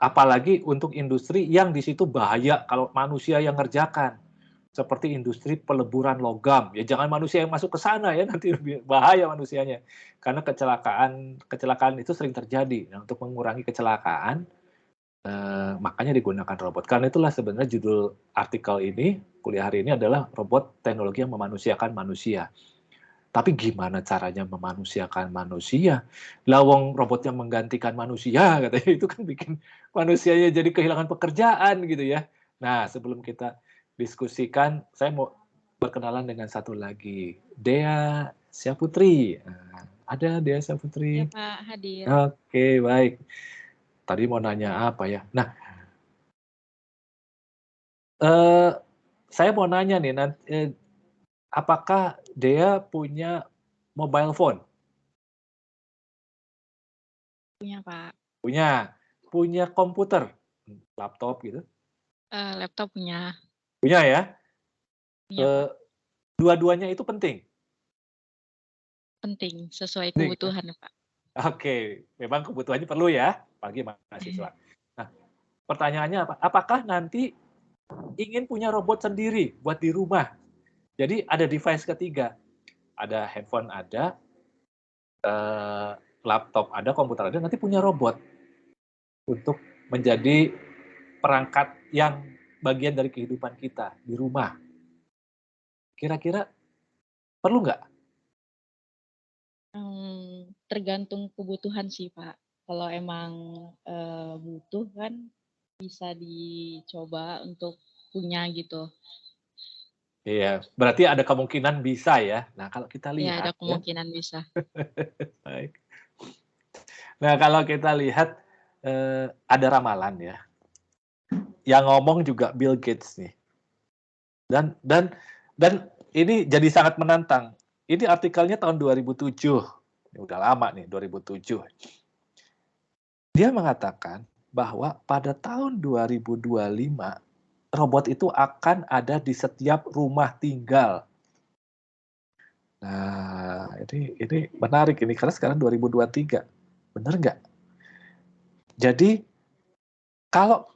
apalagi untuk industri yang di situ bahaya kalau manusia yang ngerjakan. Seperti industri peleburan logam. Ya jangan manusia yang masuk ke sana ya, nanti lebih bahaya manusianya. Karena kecelakaan itu sering terjadi. Nah, untuk mengurangi kecelakaan, makanya digunakan robot. Karena itulah sebenarnya judul artikel ini, kuliah hari ini adalah robot teknologi yang memanusiakan manusia. Tapi gimana caranya memanusiakan manusia? Lawang robotnya menggantikan manusia, katanya itu kan bikin manusianya jadi kehilangan pekerjaan gitu ya. Nah, sebelum kita diskusikan, saya mau berkenalan dengan satu lagi, Dea Syaputri. Nah, ada Dea Syaputri? Ya Pak, hadir. Oke, baik. Tadi mau nanya apa ya? Nah, saya mau nanya nih, apakah Dea punya mobile phone? Punya, Pak. Punya komputer, laptop gitu? Laptop punya. Punya ya? Punya, Pak. Dua-duanya itu penting? Penting, sesuai Penting, ya? kebutuhan, Pak. Oke, memang kebutuhannya perlu ya, bagi mahasiswa. Nah, pertanyaannya apa? Apakah nanti ingin punya robot sendiri buat di rumah? Jadi ada device ketiga, ada handphone ada, laptop ada, komputer ada, nanti punya robot untuk menjadi perangkat yang bagian dari kehidupan kita di rumah. Kira-kira perlu nggak? Tergantung kebutuhan sih, Pak. Kalau emang butuh kan bisa dicoba untuk punya gitu. Iya, berarti ada kemungkinan bisa ya. Nah, kalau kita Ya, ada lihat ya. kemungkinan bisa. Baik. Nah, kalau kita lihat ada ramalan ya. Yang ngomong juga Bill Gates nih. Dan ini jadi sangat menantang. Ini artikelnya tahun 2007. Ini udah lama nih, 2007. Dia mengatakan bahwa pada tahun 2025 robot itu akan ada di setiap rumah tinggal. Nah, ini menarik ini karena sekarang 2023. Benar nggak? Jadi kalau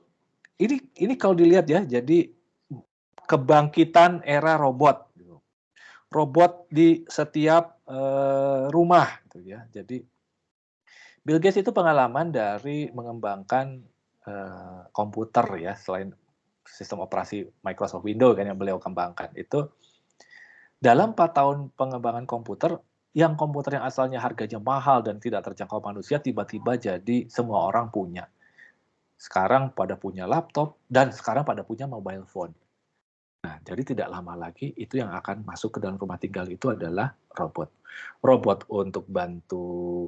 ini kalau dilihat ya, jadi kebangkitan era robot. Robot di setiap rumah gitu ya. Jadi Bill Gates itu pengalaman dari mengembangkan komputer ya, selain sistem operasi Microsoft Windows kan yang beliau kembangkan. Itu dalam 4 tahun pengembangan komputer, yang komputer yang asalnya harganya mahal dan tidak terjangkau manusia tiba-tiba jadi semua orang punya. Sekarang pada punya laptop dan sekarang pada punya mobile phone. Nah, jadi tidak lama lagi itu yang akan masuk ke dalam rumah tinggal itu adalah robot. Robot untuk bantu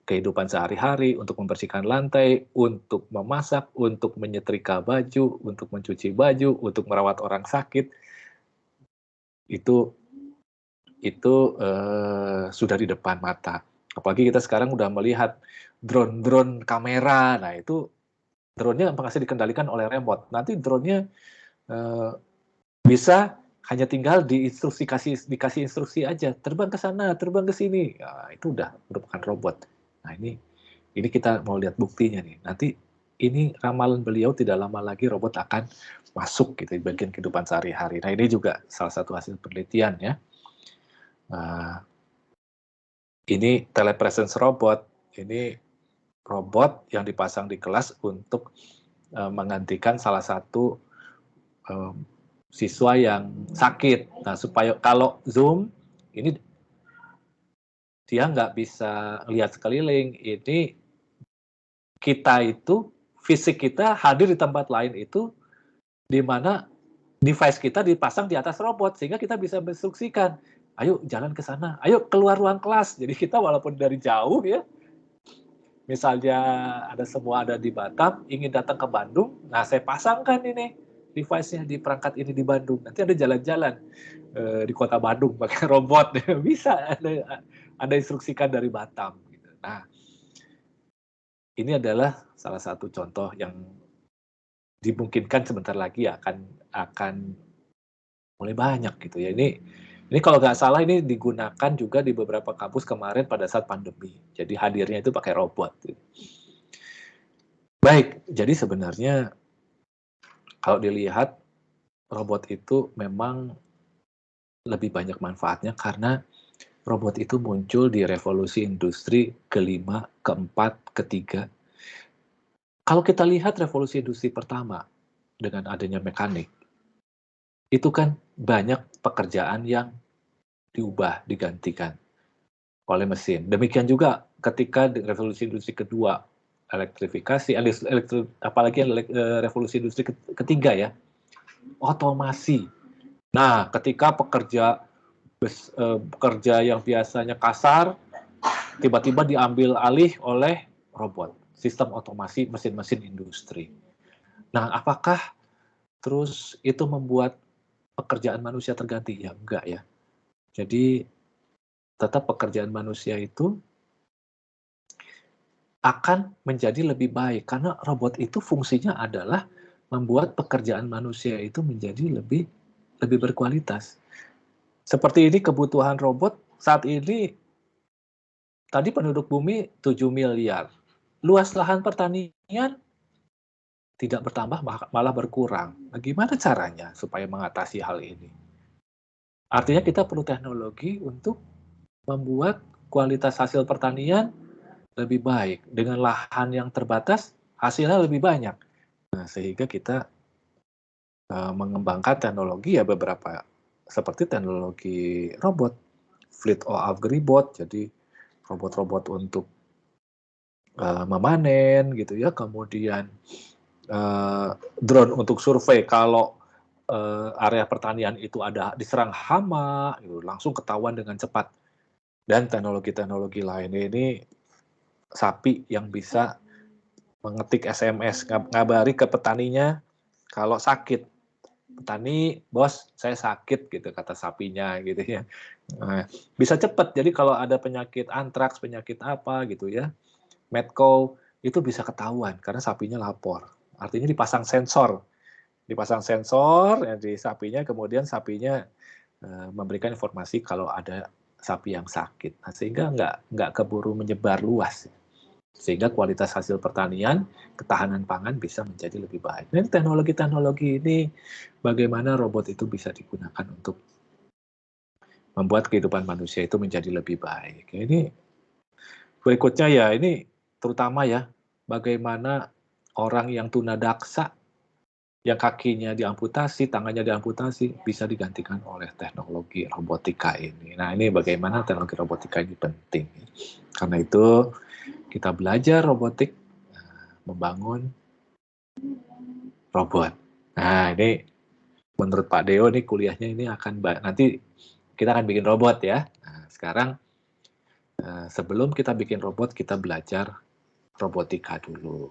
kehidupan sehari-hari, untuk membersihkan lantai, untuk memasak, untuk menyetrika baju, untuk mencuci baju, untuk merawat orang sakit. Itu sudah di depan mata. Apalagi kita sekarang udah melihat drone kamera. Nah, itu drone-nya pasti dikendalikan oleh remote. Nanti drone-nya bisa hanya tinggal dikasih instruksi aja, terbang ke sana, terbang ke sini. Nah, itu udah merupakan robot. Nah, ini kita mau lihat buktinya nih. Nanti ini ramalan beliau tidak lama lagi robot akan masuk gitu di bagian kehidupan sehari-hari. Nah, ini juga salah satu hasil penelitian ya. Ini telepresence robot. Ini robot yang dipasang di kelas untuk menggantikan salah satu siswa yang sakit. Nah, supaya kalau Zoom, ini dia nggak bisa lihat sekeliling. Ini kita itu, fisik kita hadir di tempat lain itu, di mana device kita dipasang di atas robot, sehingga kita bisa menginstruksikan, ayo jalan ke sana, ayo keluar ruang kelas. Jadi kita walaupun dari jauh ya, misalnya semua ada di Batam, ingin datang ke Bandung, nah saya pasangkan ini device-nya di perangkat ini di Bandung. Nanti ada jalan-jalan di kota Bandung pakai robot, bisa ada instruksikan dari Batam. Gitu. Nah, ini adalah salah satu contoh yang dimungkinkan sebentar lagi akan mulai banyak gitu ya. Ini kalau nggak salah ini digunakan juga di beberapa kampus kemarin pada saat pandemi. Jadi hadirnya itu pakai robot. Gitu. Baik, jadi sebenarnya kalau dilihat robot itu memang lebih banyak manfaatnya karena robot itu muncul di revolusi industri kelima, keempat, ketiga. Kalau kita lihat revolusi industri pertama dengan adanya mekanik, itu kan banyak pekerjaan yang diubah, digantikan oleh mesin. Demikian juga ketika revolusi industri kedua, elektrifikasi, apalagi revolusi industri ketiga ya, otomasi. Nah, ketika pekerja yang biasanya kasar, tiba-tiba diambil alih oleh robot, sistem otomasi mesin-mesin industri. Nah, apakah terus itu membuat pekerjaan manusia terganti? Ya enggak ya. Jadi tetap pekerjaan manusia itu akan menjadi lebih baik karena robot itu fungsinya adalah membuat pekerjaan manusia itu menjadi lebih berkualitas. Seperti ini kebutuhan robot saat ini, tadi penduduk bumi 7 miliar. Luas lahan pertanian tidak bertambah, malah berkurang. Nah, gimana caranya supaya mengatasi hal ini? Artinya kita perlu teknologi untuk membuat kualitas hasil pertanian lebih baik. Dengan lahan yang terbatas, hasilnya lebih banyak. Nah, sehingga kita mengembangkan teknologi ya beberapa seperti teknologi robot, fleet of agribot, jadi robot-robot untuk memanen gitu ya, kemudian drone untuk survei kalau area pertanian itu ada diserang hama, gitu, langsung ketahuan dengan cepat. Dan teknologi-teknologi lain ini sapi yang bisa mengetik SMS ngabari ke petaninya kalau sakit. Petani, bos, saya sakit gitu kata sapinya gitu ya. Nah, bisa cepat. Jadi kalau ada penyakit antraks, penyakit apa gitu ya, mad cow itu bisa ketahuan karena sapinya lapor. Artinya dipasang sensor ya, di sapinya, kemudian sapinya memberikan informasi kalau ada sapi yang sakit. Nah, sehingga nggak keburu menyebar luas. Sehingga kualitas hasil pertanian, ketahanan pangan bisa menjadi lebih baik. Dan teknologi-teknologi ini, bagaimana robot itu bisa digunakan untuk membuat kehidupan manusia itu menjadi lebih baik. Ini berikutnya ya, ini terutama ya, bagaimana orang yang tunadaksa, yang kakinya diamputasi, tangannya diamputasi, bisa digantikan oleh teknologi robotika ini. Nah, ini bagaimana teknologi robotika ini penting. Karena itu, kita belajar robotik, membangun robot. Nah, ini menurut Pak Deo nih kuliahnya ini akan nanti kita akan bikin robot ya. Nah, sekarang sebelum kita bikin robot, kita belajar robotika dulu.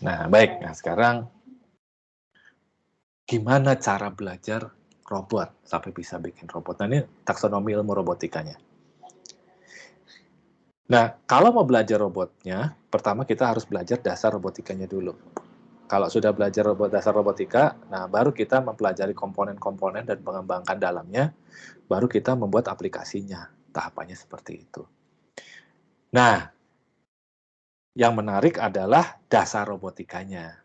Nah, baik. Nah, sekarang gimana cara belajar robot sampai bisa bikin robot? Nah, ini taksonomi ilmu robotikanya. Nah, kalau mau belajar robotnya, pertama kita harus belajar dasar robotikanya dulu. Kalau sudah belajar dasar robotika, nah baru kita mempelajari komponen-komponen dan mengembangkan dalamnya, baru kita membuat aplikasinya. Tahapannya seperti itu. Nah, yang menarik adalah dasar robotikanya.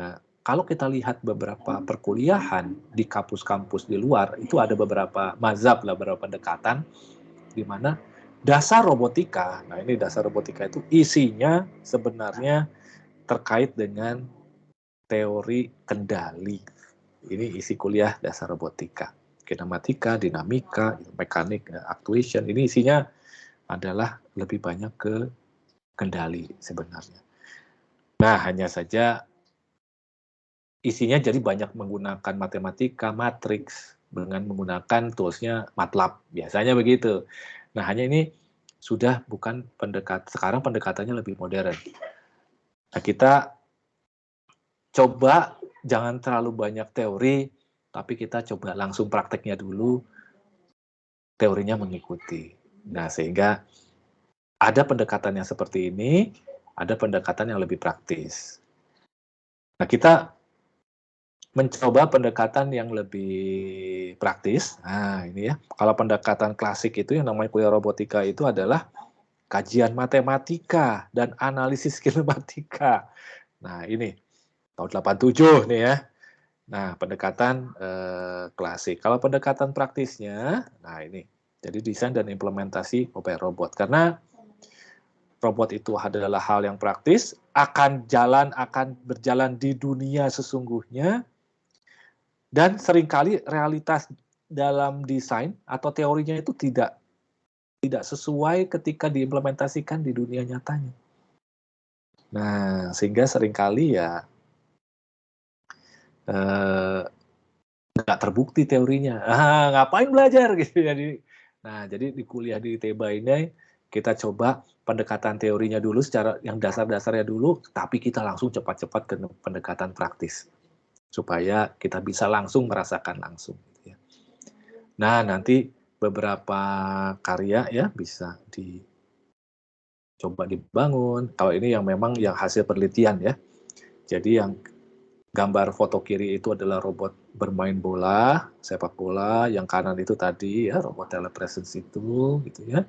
Nah, kalau kita lihat beberapa perkuliahan di kampus-kampus di luar, itu ada beberapa mazhab, beberapa pendekatan, di mana dasar robotika, nah ini dasar robotika itu isinya sebenarnya terkait dengan teori kendali. Ini isi kuliah dasar robotika. Kinematika, dinamika, mekanik, actuation. Ini isinya adalah lebih banyak ke kendali sebenarnya. Nah, hanya saja isinya jadi banyak menggunakan matematika, matriks, dengan menggunakan toolsnya MATLAB. Biasanya begitu. Nah, hanya ini sudah bukan sekarang pendekatannya lebih modern. Nah, kita coba jangan terlalu banyak teori, tapi kita coba langsung prakteknya dulu, teorinya mengikuti. Nah, sehingga ada pendekatan yang seperti ini, ada pendekatan yang lebih praktis. Nah, kita mencoba pendekatan yang lebih praktis. Nah, ini ya. Kalau pendekatan klasik itu yang namanya kuliah robotika itu adalah kajian matematika dan analisis kinematika. Nah, ini tahun 87 nih ya. Nah, pendekatan klasik. Kalau pendekatan praktisnya, nah ini. Jadi desain dan implementasi mobile robot. Karena robot itu adalah hal yang praktis, akan berjalan di dunia sesungguhnya, dan seringkali realitas dalam desain atau teorinya itu tidak sesuai ketika diimplementasikan di dunia nyatanya. Nah, sehingga seringkali ya nggak terbukti teorinya. Ngapain belajar gitu ya. Jadi di kuliah di TEBA ini kita coba pendekatan teorinya dulu secara yang dasar-dasarnya dulu, tapi kita langsung cepat-cepat ke pendekatan praktis supaya kita bisa langsung merasakan langsung. Gitu ya. Nah, nanti beberapa karya ya bisa dicoba dibangun. Kalau ini yang memang yang hasil penelitian ya. Jadi yang gambar foto kiri itu adalah robot bermain bola, sepak bola, yang kanan itu tadi ya robot telepresence itu gitu ya.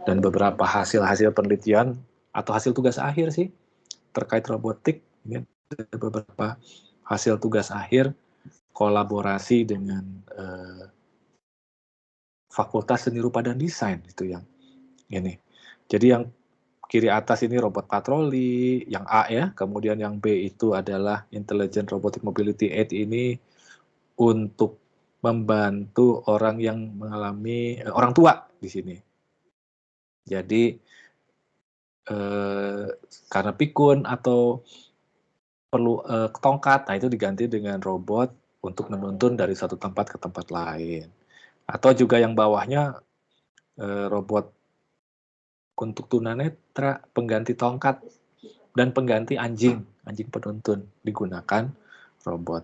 Dan beberapa hasil-hasil penelitian atau hasil tugas akhir sih terkait robotik, ini ada beberapa hasil tugas akhir kolaborasi dengan Fakultas Seni Rupa dan Desain itu yang ini. Jadi yang kiri atas ini robot patroli, yang A ya, kemudian yang B itu adalah Intelligent Robotic Mobility Aid ini untuk membantu orang yang mengalami orang tua di sini. Jadi karena pikun atau perlu tongkat, nah itu diganti dengan robot untuk menuntun dari satu tempat ke tempat lain. Atau juga yang bawahnya robot untuk tunanetra, pengganti tongkat, dan pengganti anjing penuntun digunakan robot.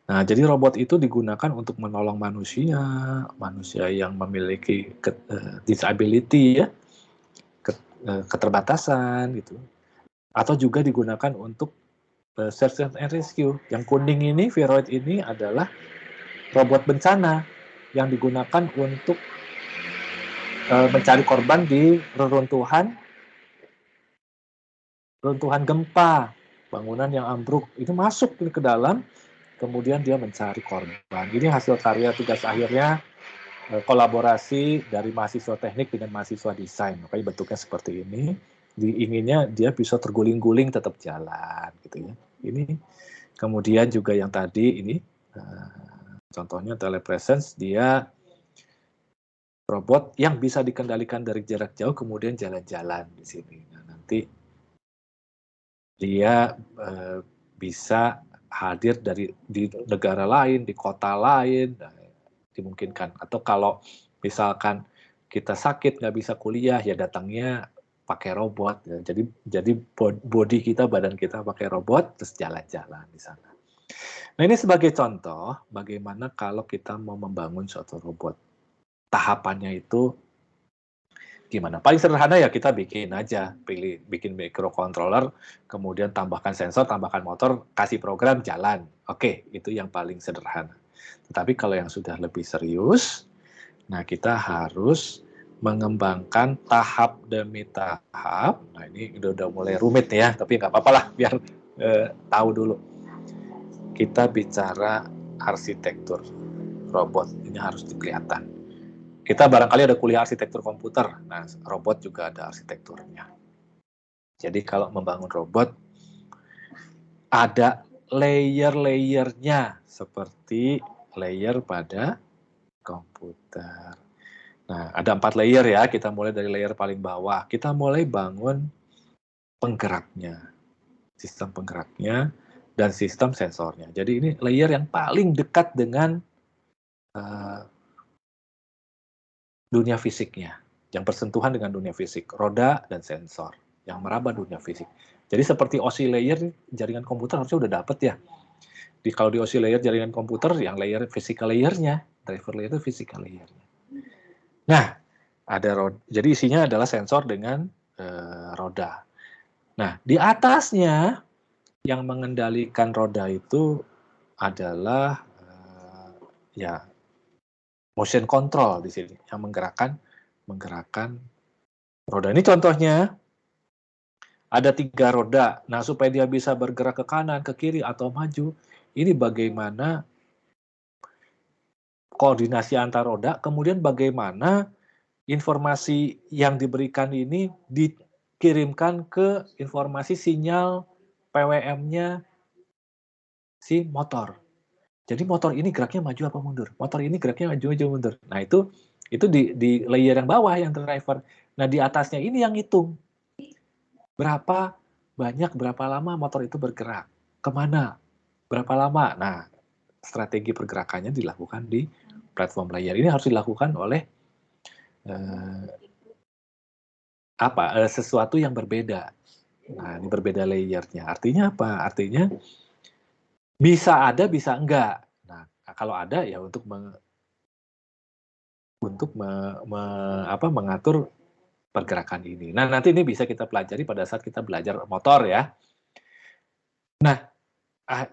Nah, jadi robot itu digunakan untuk menolong manusia yang memiliki disability ya, keterbatasan gitu. Atau juga digunakan untuk search and rescue. Yang kuning ini, Viroid ini adalah robot bencana yang digunakan untuk mencari korban di reruntuhan gempa, bangunan yang ambruk, itu masuk ke dalam, kemudian dia mencari korban. Ini hasil karya tugas akhirnya kolaborasi dari mahasiswa teknik dengan mahasiswa desain, makanya bentuknya seperti ini. Diinginnya dia bisa terguling-guling tetap jalan, gitu ya. Ini kemudian juga yang tadi ini, contohnya telepresence, dia robot yang bisa dikendalikan dari jarak jauh, kemudian jalan-jalan di sini. Nah, nanti dia bisa hadir di negara lain, di kota lain, dimungkinkan. Atau kalau misalkan kita sakit nggak bisa kuliah, ya datangnya pakai robot. Ya. Jadi body kita, badan kita pakai robot, terus jalan-jalan di sana. Nah ini sebagai contoh bagaimana kalau kita mau membangun suatu robot. Tahapannya itu gimana? Paling sederhana ya kita bikin aja, bikin microcontroller, kemudian tambahkan sensor, tambahkan motor, kasih program, jalan. Oke, itu yang paling sederhana. Tetapi kalau yang sudah lebih serius, nah kita harus mengembangkan tahap demi tahap. Nah ini udah mulai rumit ya, tapi nggak apa-apa lah, biar tahu dulu. Kita bicara arsitektur robot, ini harus kelihatan. Kita barangkali ada kuliah arsitektur komputer, nah robot juga ada arsitekturnya. Jadi kalau membangun robot, ada layer-layernya, seperti layer pada komputer. Nah, ada 4 layer ya, kita mulai dari layer paling bawah. Kita mulai bangun penggeraknya, sistem penggeraknya, dan sistem sensornya. Jadi ini layer yang paling dekat dengan dunia fisiknya, yang bersentuhan dengan dunia fisik, roda dan sensor, yang meraba dunia fisik. Jadi seperti OSI layer jaringan komputer harusnya udah dapet ya. Kalau di OSI layer jaringan komputer, yang layer physical layernya, driver layer itu physical layernya. Nah, ada roda, jadi isinya adalah sensor dengan roda. Nah, di atasnya yang mengendalikan roda itu adalah ya motion control di sini yang menggerakkan roda. Ini contohnya ada 3 roda. Nah, supaya dia bisa bergerak ke kanan, ke kiri atau maju, ini bagaimana koordinasi antar roda, kemudian bagaimana informasi yang diberikan ini dikirimkan ke informasi sinyal PWM-nya si motor. Jadi motor ini geraknya maju apa mundur? Motor ini geraknya maju mundur. Nah, itu di layer yang bawah yang driver. Nah, di atasnya ini yang hitung. Berapa banyak, berapa lama motor itu bergerak? Kemana? Berapa lama? Nah, strategi pergerakannya dilakukan di platform layer. Ini harus dilakukan oleh sesuatu yang berbeda. Nah, ini berbeda layernya. Artinya apa? Artinya bisa ada, bisa enggak. Nah, kalau ada ya untuk untuk mengatur pergerakan ini. Nah, nanti ini bisa kita pelajari pada saat kita belajar motor ya. Nah,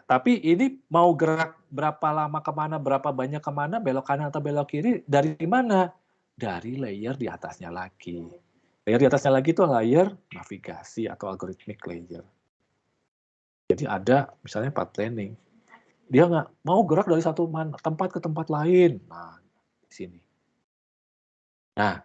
tapi ini mau gerak berapa lama kemana, berapa banyak kemana, belok kanan atau belok kiri, dari mana? Dari layer di atasnya lagi. Layer di atasnya lagi itu layer navigasi atau algorithmic layer. Jadi ada misalnya path planning. Dia nggak mau gerak dari satu tempat ke tempat lain. Nah, di sini. Nah,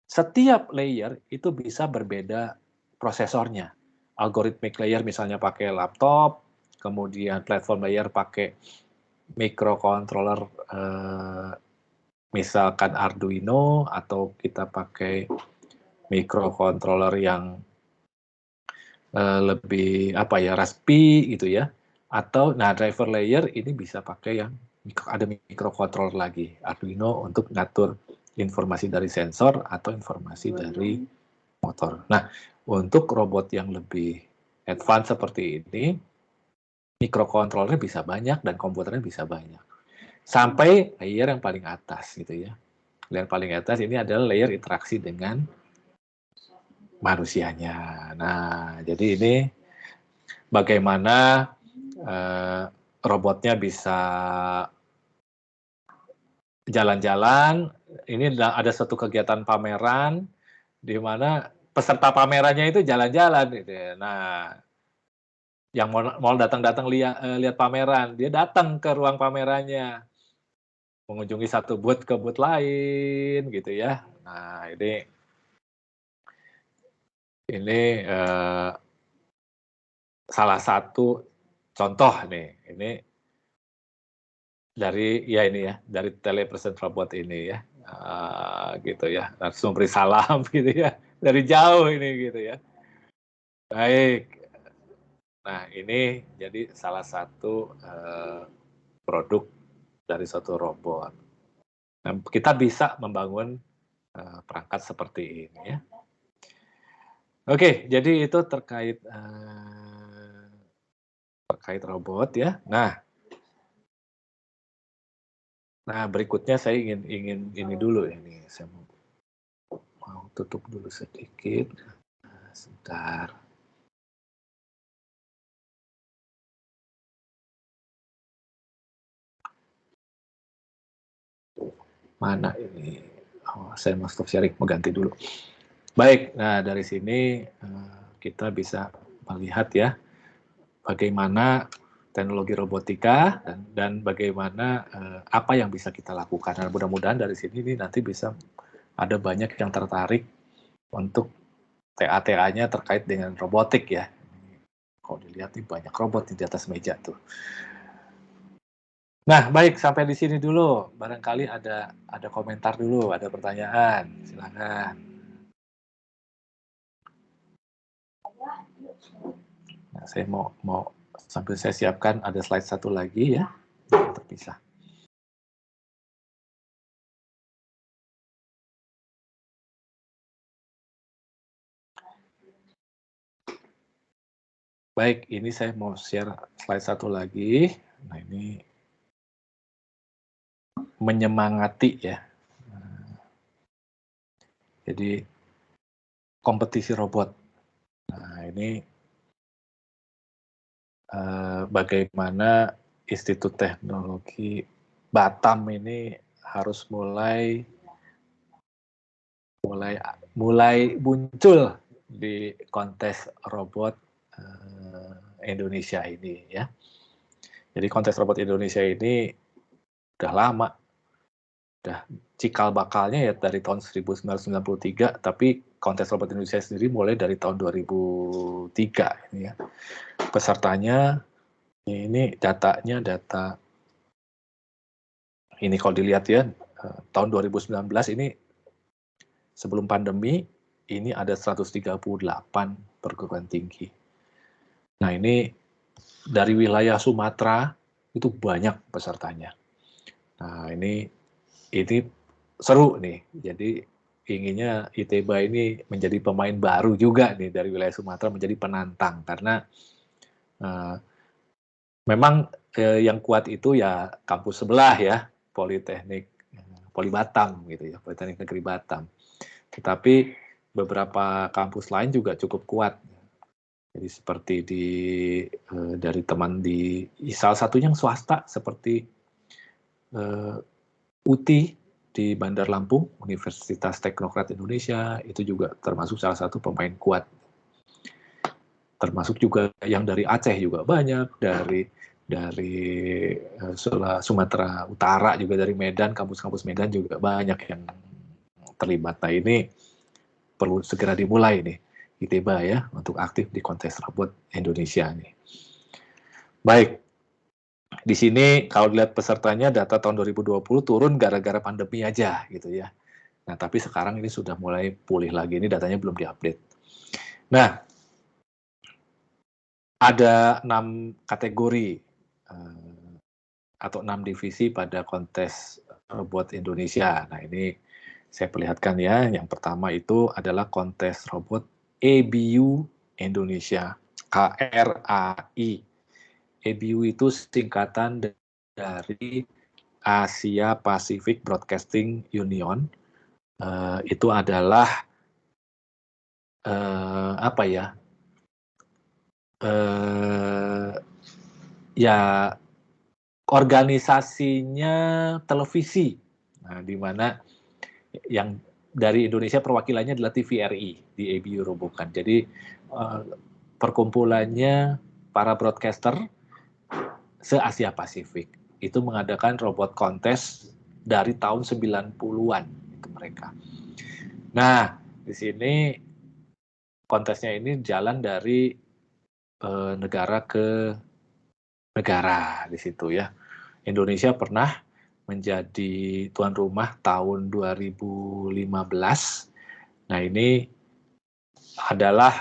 setiap layer itu bisa berbeda prosesornya. Algorithmic layer misalnya pakai laptop, kemudian platform layer pakai microcontroller misalkan Arduino, atau kita pakai microcontroller yang lebih Raspi gitu ya. Atau driver layer ini bisa pakai yang ada microcontroller lagi, Arduino, untuk ngatur informasi dari sensor atau informasi dari motor. Nah, untuk robot yang lebih advance seperti ini, microcontrollernya bisa banyak dan komputernya bisa banyak. Sampai layer yang paling atas gitu ya. Layer paling atas ini adalah layer interaksi dengan manusianya. Nah, jadi ini bagaimana robotnya bisa jalan-jalan. Ini ada satu kegiatan pameran di mana peserta pamerannya itu jalan-jalan gitu ya. Nah, yang mau datang-datang lihat pameran, dia datang ke ruang pamerannya, mengunjungi satu booth ke booth lain gitu ya. Nah, ini salah satu contoh nih. Ini dari telepresent robot ini ya, gitu ya, langsung beri salam gitu ya, dari jauh ini gitu ya. Baik. Nah, ini jadi salah satu produk dari suatu robot. Nah, kita bisa membangun perangkat seperti ini ya. Oke, jadi itu terkait robot ya. Nah, berikutnya saya ingin ini dulu ini, saya mau tutup dulu sedikit. Sebentar. Mana ini? Saya mau stop sharing, mau ganti dulu. Baik, nah dari sini kita bisa melihat ya bagaimana teknologi robotika dan bagaimana apa yang bisa kita lakukan. Dan mudah-mudahan dari sini nanti bisa ada banyak yang tertarik untuk TA-TA-nya terkait dengan robotik ya. Kalau dilihat nih banyak robot di atas meja tuh. Nah, baik, sampai di sini dulu. Barangkali ada komentar dulu, ada pertanyaan. Silakan. Nah, saya mau sambil saya siapkan ada slide satu lagi ya, yang terpisah. Baik, ini saya mau share slide satu lagi. Nah, ini menyemangati ya. Jadi kompetisi robot. Nah, ini bagaimana Institut Teknologi Batam ini harus mulai muncul di kontes robot Indonesia ini ya. Jadi kontes robot Indonesia ini udah lama, udah cikal bakalnya ya dari tahun 1993, tapi kontes robot Indonesia sendiri mulai dari tahun 2003 ini ya. Pesertanya ini data ini kalau dilihat ya, tahun 2019 ini sebelum pandemi ini ada 138 perguruan tinggi. Nah, ini dari wilayah Sumatera itu banyak pesertanya. Nah, ini seru nih. Jadi inginnya ITEBA ini menjadi pemain baru juga nih dari wilayah Sumatera, menjadi penantang karena memang yang kuat itu ya kampus sebelah ya, Politeknik Poli Batam gitu ya, Politeknik Negeri Batam. Tetapi beberapa kampus lain juga cukup kuat. Jadi seperti dari teman di salah satunya yang swasta seperti UTI di Bandar Lampung, Universitas Teknokrat Indonesia, itu juga termasuk salah satu pemain kuat. Termasuk juga yang dari Aceh juga banyak, dari Sumatera Utara juga, dari Medan, kampus-kampus Medan juga banyak yang terlibat. Nah ini perlu segera dimulai nih ITEBA ya untuk aktif di kontes robot Indonesia nih. Baik, di sini kalau lihat pesertanya data tahun 2020 turun gara-gara pandemi aja gitu ya. Nah tapi sekarang ini sudah mulai pulih lagi, ini datanya belum diupdate. Nah ada 6 kategori atau 6 divisi pada kontes robot Indonesia. Nah ini saya perlihatkan ya, yang pertama itu adalah kontes robot ABU Indonesia, KRAI. ABU itu singkatan dari Asia Pacific Broadcasting Union. Itu adalah apa ya? Ya organisasinya televisi, nah, di mana yang dari Indonesia perwakilannya adalah TVRI di ABU Robokan. Jadi perkumpulannya para broadcaster se-Asia Pasifik itu mengadakan robot kontes dari tahun 90-an itu mereka. Nah, di sini kontesnya ini jalan dari negara ke negara di situ ya. Indonesia pernah menjadi tuan rumah tahun 2015. Nah, ini adalah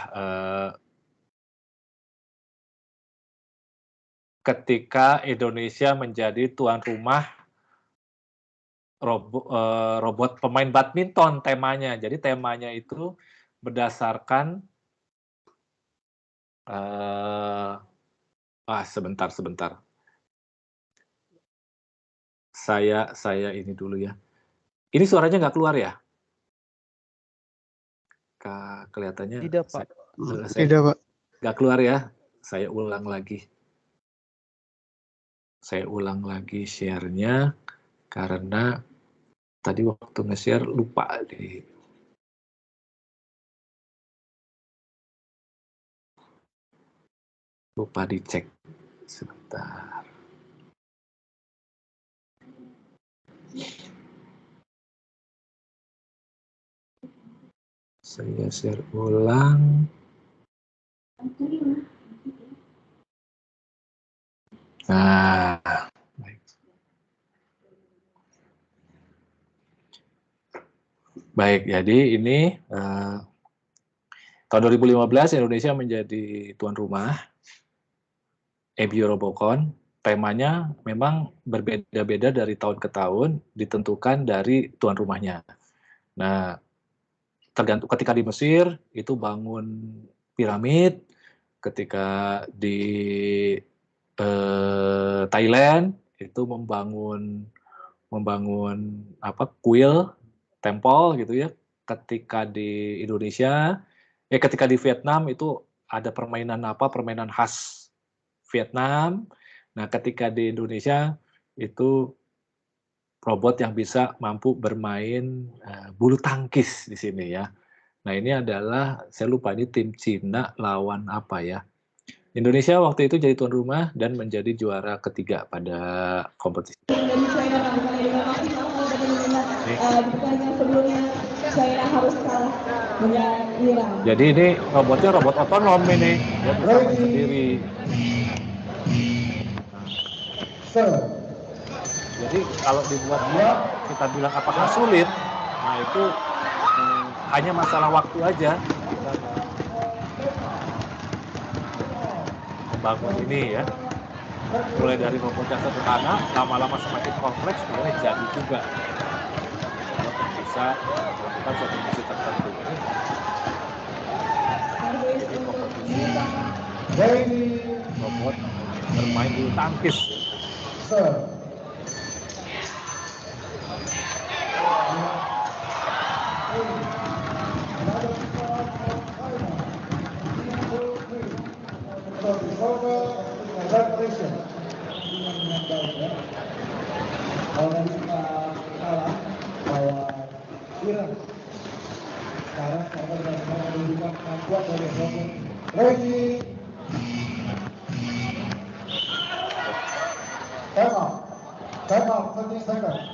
ketika Indonesia menjadi tuan rumah robot pemain badminton temanya. Jadi temanya itu berdasarkan sebentar. Saya ini dulu ya. Ini suaranya nggak keluar ya? Kelihatannya Tidak, Pak. Tidak, Pak. Nggak keluar ya? Saya ulang lagi. Saya ulang lagi share-nya karena tadi waktu nge-share lupa dicek. Sebentar. Saya share ulang. Nah, baik. Jadi ini tahun 2015 Indonesia menjadi tuan rumah ABU Robocon. Temanya memang berbeda-beda dari tahun ke tahun, ditentukan dari tuan rumahnya. Nah, tergantung ketika di Mesir itu bangun piramid, ketika di Thailand itu membangun kuil temple gitu ya. Ketika di Indonesia, ketika di Vietnam itu ada permainan khas Vietnam. Nah, ketika di Indonesia itu robot yang bisa mampu bermain bulu tangkis di sini ya. Nah, ini adalah saya lupa ini tim Cina lawan apa ya. Indonesia waktu itu jadi tuan rumah dan menjadi juara ketiga pada kompetisi. Jadi ini robotnya robot otonom ini, dia bisa main sendiri. Jadi kalau dibuat kita bilang apakah sulit, nah itu hanya masalah waktu aja. Membangun ini ya, mulai dari robot yang sederhana, lama-lama semakin kompleks, kemudian jadi juga robot yang bisa melakukan suatu misi tertentu. Jadi kompetisi robot bermain bulu tangkis. Kalau tadi kalah bahwa Iran sekarang mereka benar-benar menunjukkan kemampuan dari robot. Ready. Time out, 30 seconds.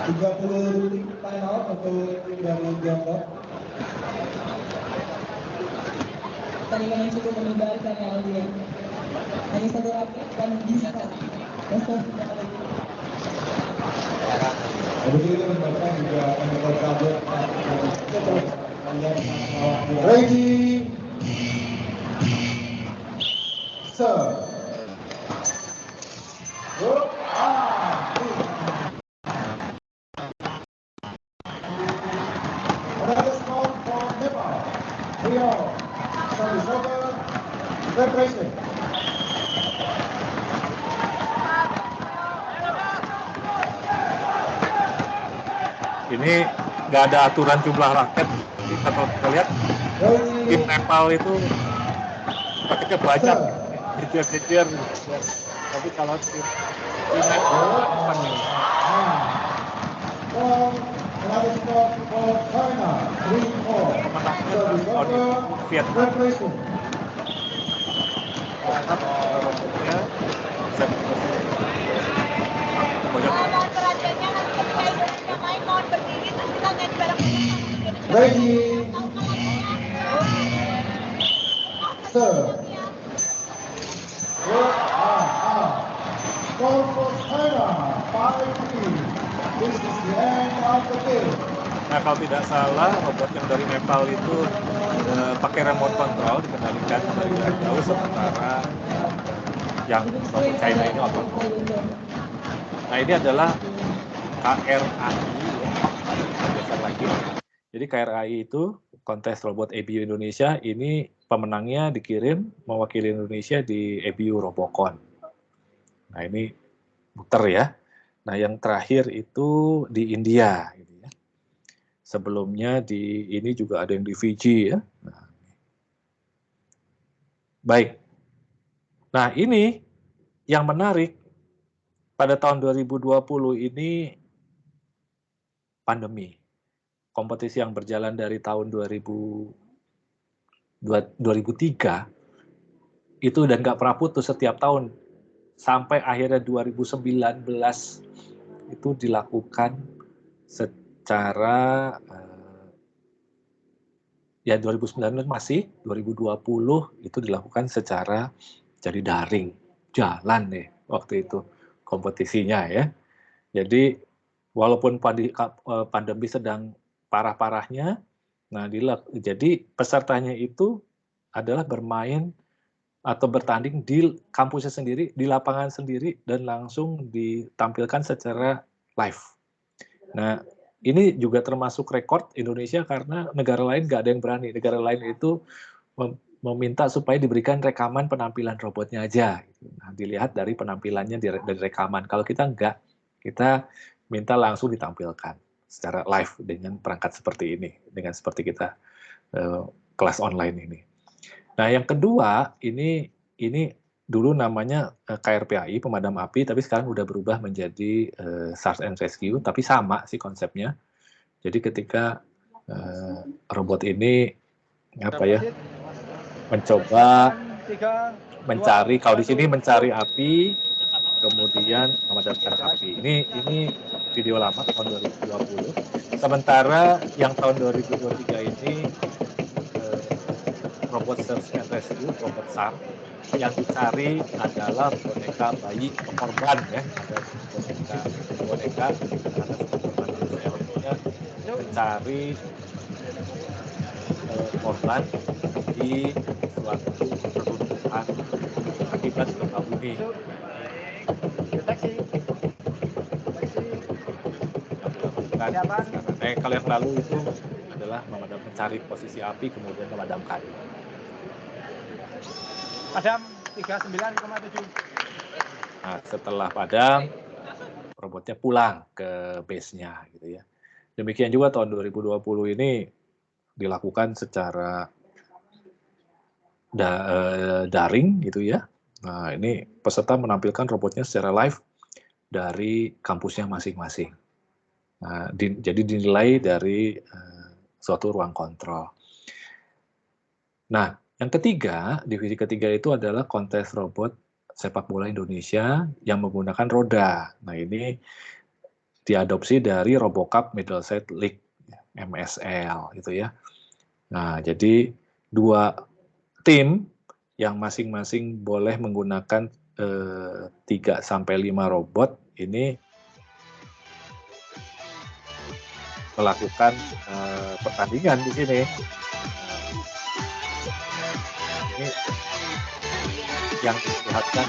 Tiga puluh detik time out untuk tim dari Tiongkok. Tadi kami cukup menyebarkan ya Aldia. Hanya satu raket dan bisa. Jadi kita menambahkan juga chemical kabel. Ready. Sir. Another score for Nepal. 3-all. Service over. Preparation. Ini nggak ada aturan jumlah raket. Jadi kalau kita lihat tim Nepal itu raketnya banyak, jejer-jejer. Tapi kalau tim Nepal bukan ini. Another score for China. 3-4. Service over. Vietnam. Preparation. Ready. Sir. Score for China. 5-3. This is the end of the game. Nah, kalau tidak salah, robot yang dari Nepal itu pakai remote control, dikendalikan dari jarak jauh, sementara yang robot China ini otonom. Nah, ini adalah KRAI, ya. Lagi. Jadi KRAI itu kontes robot EBU Indonesia, ini pemenangnya dikirim mewakili Indonesia di EBU Robocon. Nah, ini muter ya. Nah, yang terakhir itu di India. Gitu ya. Sebelumnya di ini juga ada yang di Fiji ya. Nah, baik. Nah, ini yang menarik pada tahun 2020 ini pandemi. Kompetisi yang berjalan dari tahun 2003 itu dan nggak pernah putus setiap tahun sampai akhirnya 2019 itu dilakukan secara ya 2019 masih, 2020 itu dilakukan secara jadi daring, jalan deh waktu itu kompetisinya ya. Jadi walaupun pandemi sedang parah-parahnya, nah jadi pesertanya itu adalah bermain atau bertanding di kampusnya sendiri, di lapangan sendiri, dan langsung ditampilkan secara live. Nah, ini juga termasuk rekor Indonesia karena negara lain nggak ada yang berani. Negara lain itu meminta supaya diberikan rekaman penampilan robotnya aja. Nah, dilihat dari penampilannya dari rekaman. Kalau kita nggak, kita minta langsung ditampilkan secara live dengan perangkat seperti ini, dengan seperti kita kelas online ini. Nah, yang kedua, ini dulu namanya KRPAI, pemadam api, tapi sekarang udah berubah menjadi Search and Rescue, tapi sama sih konsepnya. Jadi ketika robot ini mencoba mencari, kalau di sini mencari api, kemudian memadamkan api. Ini video lama tahun 2020. Sementara yang tahun 2023 ini robot Search and Rescue, robot SAR, yang dicari adalah boneka bayi korban ya, ada boneka karena korban manusia mencari korban di suatu peruntukan akibat gempa bumi. Kalau yang lalu itu adalah mencari posisi api kemudian memadamkan. Padam 39,7. Nah, setelah padam, robotnya pulang ke base-nya gitu ya. Demikian juga tahun 2020 ini dilakukan secara daring gitu ya. Nah, ini peserta menampilkan robotnya secara live dari kampusnya masing-masing. Nah, jadi dinilai dari suatu ruang kontrol. Nah, yang ketiga, divisi ketiga itu adalah kontes robot sepak bola Indonesia yang menggunakan roda. Nah, ini diadopsi dari RoboCup Middlesex League, MSL gitu ya. Nah, jadi 2 tim yang masing-masing boleh menggunakan 3-5 robot ini melakukan pertandingan di sini. Ini yang dilihatkan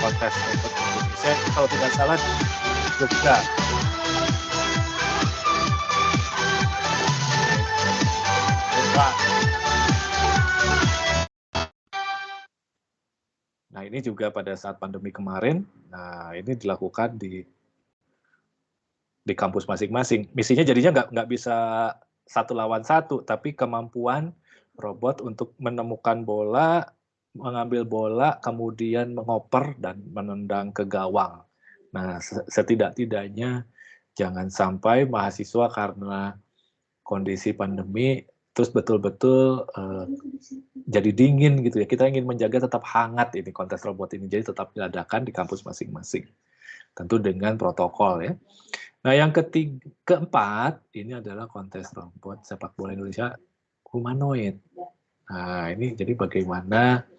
kontes robot Indonesia, kalau tidak salah di Jogja. Nah, ini juga pada saat pandemi kemarin, nah ini dilakukan di kampus masing-masing. Misinya jadinya nggak bisa 1 lawan 1, tapi kemampuan robot untuk menemukan bola, mengambil bola, kemudian mengoper dan menendang ke gawang. Nah, setidak-tidaknya jangan sampai mahasiswa karena kondisi pandemi terus betul-betul jadi dingin gitu ya. Kita ingin menjaga tetap hangat ini kontes robot ini, jadi tetap diadakan di kampus masing-masing. Tentu dengan protokol ya. Nah, yang keempat ini adalah kontes robot sepak bola Indonesia humanoid. Nah, ini jadi bagaimana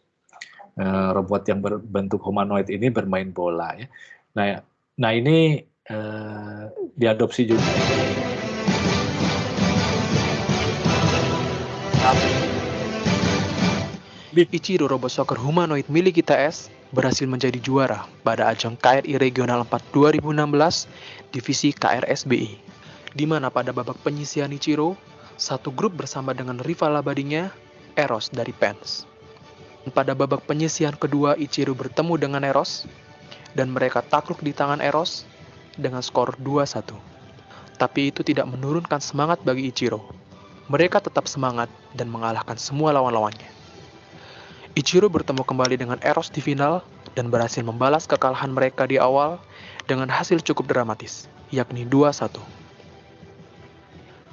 robot yang berbentuk humanoid ini bermain bola ya. Nah ini diadopsi juga. Ichiro Robot Soccer Humanoid milik ITS berhasil menjadi juara pada ajang KRI Regional 4 2016 Divisi KRSBI, di mana pada babak penyisian Ichiro, satu grup bersama dengan rival abadinya, Eros dari PENS. Pada babak penyisian kedua, Ichiro bertemu dengan Eros, dan mereka takluk di tangan Eros dengan skor 2-1. Tapi itu tidak menurunkan semangat bagi Ichiro. Mereka tetap semangat dan mengalahkan semua lawan-lawannya. Ichiro bertemu kembali dengan Eros di final dan berhasil membalas kekalahan mereka di awal dengan hasil cukup dramatis, yakni 2-1.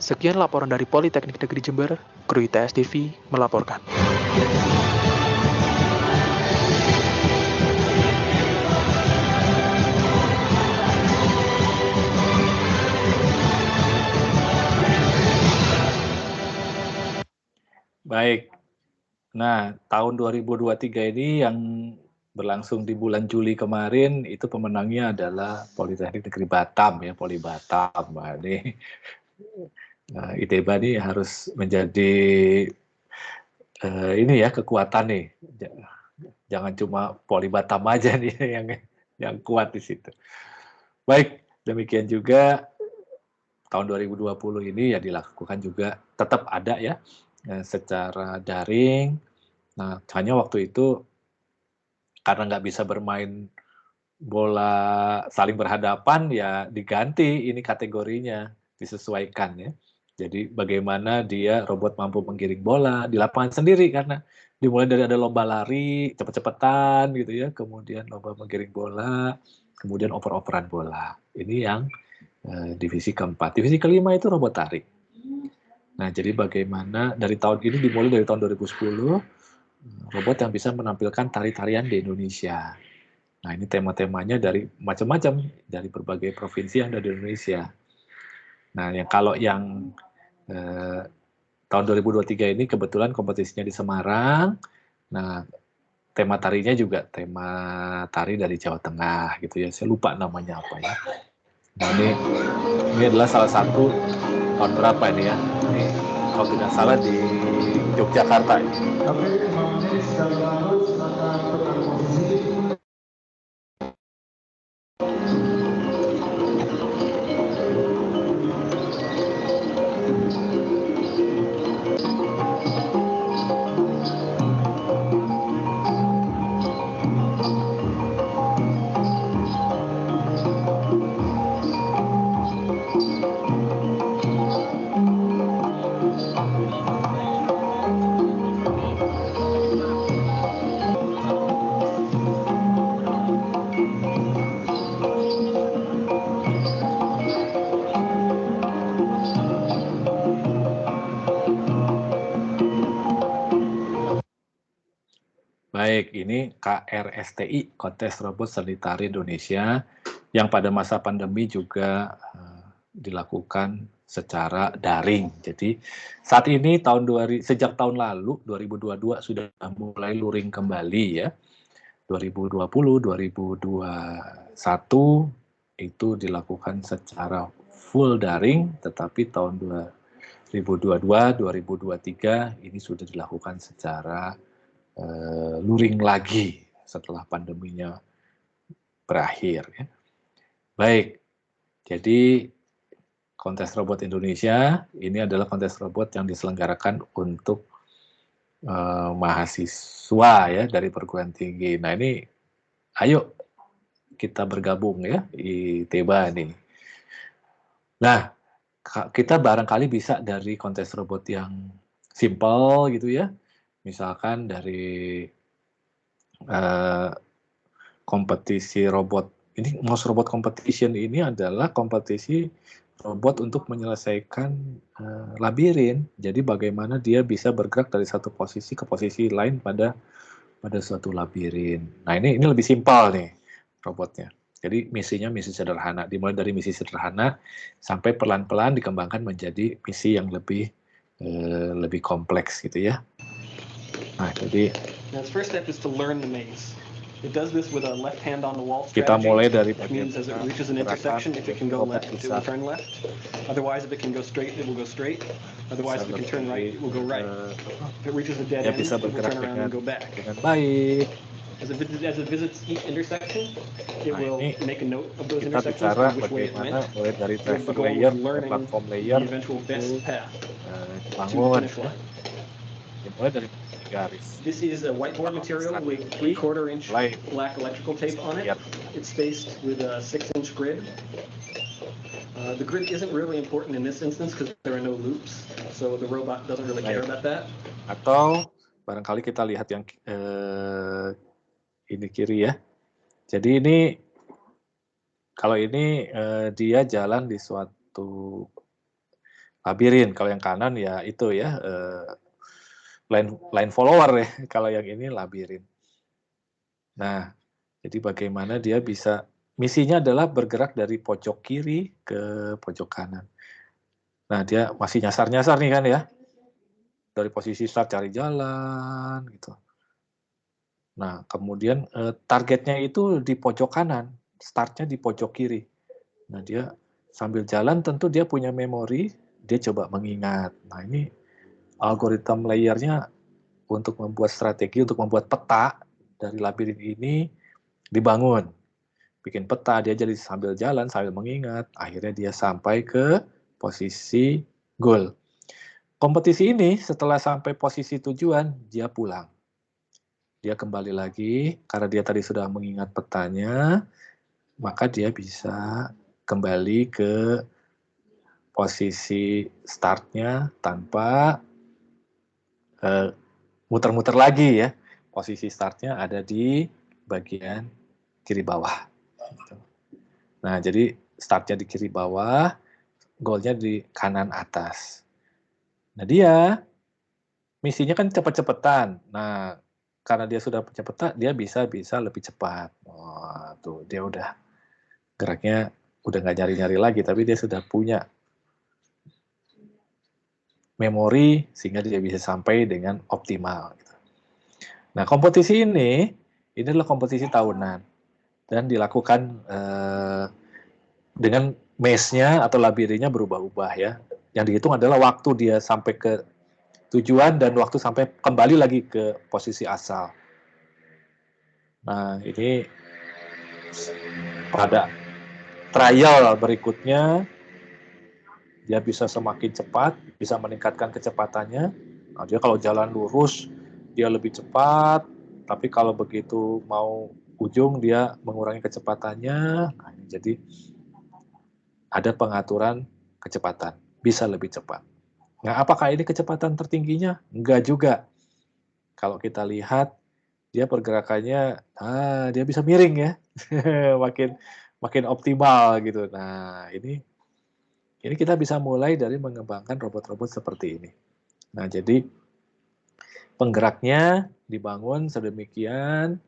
Sekian laporan dari Politeknik Negeri Jember, Kru ITS TV melaporkan. Baik. Nah, tahun 2023 ini yang berlangsung di bulan Juli kemarin itu pemenangnya adalah Politeknik Negeri Batam ya, Poli Batam. Nah, ini ITEBA ini harus menjadi ini ya kekuatan nih. Jangan cuma Poli Batam aja nih yang kuat di situ. Baik, demikian juga tahun 2020 ini ya dilakukan juga tetap ada ya secara daring. Nah, hanya waktu itu karena nggak bisa bermain bola saling berhadapan ya diganti ini kategorinya, disesuaikan ya. Jadi bagaimana dia robot mampu menggiring bola di lapangan sendiri karena dimulai dari ada lomba lari cepet-cepetan gitu ya, kemudian lomba menggiring bola, kemudian oper-operan bola. Ini yang divisi keempat. Divisi kelima itu robot tarik. Nah, jadi bagaimana dari tahun ini dimulai dari tahun 2010 robot yang bisa menampilkan tari-tarian di Indonesia. Nah, ini tema-temanya dari macam-macam dari berbagai provinsi yang ada di Indonesia. Nah, kalau yang tahun 2023 ini kebetulan kompetisinya di Semarang. Nah, tema tarinya juga tema tari dari Jawa Tengah gitu ya. Saya lupa namanya apa ya. Nah, ini adalah salah satu tahun berapa ini ya? Ini kalau tidak salah di Yogyakarta. Baik, ini KRSTI, Kontes Robot Sanitari Indonesia, yang pada masa pandemi juga dilakukan secara daring. Jadi saat ini sejak tahun lalu 2022 sudah mulai luring kembali ya. 2020, 2021 itu dilakukan secara full daring, tetapi tahun 2022, 2023 ini sudah dilakukan secara luring lagi setelah pandeminya berakhir. Ya. Baik, jadi Kontes Robot Indonesia ini adalah kontes robot yang diselenggarakan untuk mahasiswa ya dari perguruan tinggi. Nah ini, ayo kita bergabung ya di ITEBA nih. Nah, kita barangkali bisa dari kontes robot yang simple gitu ya. Misalkan dari kompetisi robot. Ini Mouse Robot Competition ini adalah kompetisi robot untuk menyelesaikan labirin. Jadi bagaimana dia bisa bergerak dari satu posisi ke posisi lain pada suatu labirin. Nah ini lebih simpel nih robotnya. Jadi misinya misi sederhana. Dimulai dari misi sederhana sampai pelan-pelan dikembangkan menjadi misi yang lebih kompleks gitu ya. Nah jadi first step is to learn the maze. It does this with a left hand on the wall strategy. Kita mulai dari That means as it reaches an intersection, if it can go left, it will turn left. Otherwise, if it can go straight, it will go straight. Otherwise, if it can turn right, it will go right. If it reaches a dead end, it will turn around and go back. Dengan baik. As it visits each intersection, it will make a note of those kita intersections bicara and which way it bagaimana went. mulai dari With the driver goal layer of ke learning platform the layer eventual best path to the bangun finish line. dimulai dari garis. This is a whiteboard material with 3/4-inch black electrical tape on it. It's spaced with a 6-inch grid. The grid isn't really important in this instance because there are no loops, so the robot doesn't really care about that. Atau barangkali kita lihat yang ini kiri ya. Jadi ini kalau ini dia jalan di suatu labirin. Kalau yang kanan ya itu ya line follower ya. Kalau yang ini labirin. Nah, jadi bagaimana dia bisa, misinya adalah bergerak dari pojok kiri ke pojok kanan. Nah, dia masih nyasar-nyasar nih kan ya. Dari posisi start cari jalan gitu. Nah, kemudian targetnya itu di pojok kanan, startnya di pojok kiri. Nah, dia sambil jalan tentu dia punya memori, dia coba mengingat. Nah, ini algoritma layernya untuk membuat strategi, untuk membuat peta dari labirin ini dibangun. Bikin peta, dia jadi sambil jalan, sambil mengingat, akhirnya dia sampai ke posisi goal. Kompetisi ini setelah sampai posisi tujuan, dia pulang. Dia kembali lagi, karena dia tadi sudah mengingat petanya, maka dia bisa kembali ke posisi startnya tanpa muter-muter lagi ya. Posisi startnya ada di bagian kiri bawah. Nah, jadi startnya di kiri bawah, goalnya di kanan atas. Nah, dia misinya kan cepet-cepetan. Nah, karena dia sudah cepet, dia bisa lebih cepat. Oh, tuh dia udah geraknya udah nggak nyari-nyari lagi, tapi dia sudah punya memori sehingga dia bisa sampai dengan optimal. Gitu. Nah, kompetisi ini adalah kompetisi tahunan dan dilakukan dengan maze-nya atau labirinnya berubah-ubah ya. Yang dihitung adalah waktu dia sampai ke tujuan dan waktu sampai kembali lagi ke posisi asal. Nah, ini pada trial berikutnya dia bisa semakin cepat, bisa meningkatkan kecepatannya. Nah, dia kalau jalan lurus dia lebih cepat, tapi kalau begitu mau ujung dia mengurangi kecepatannya. Nah, jadi ada pengaturan kecepatan, bisa lebih cepat. Nah, apakah ini kecepatan tertingginya? Enggak juga. Kalau kita lihat dia pergerakannya, dia bisa miring ya, makin optimal gitu. Nah, ini kita bisa mulai dari mengembangkan robot-robot seperti ini. Nah, jadi penggeraknya dibangun sedemikian.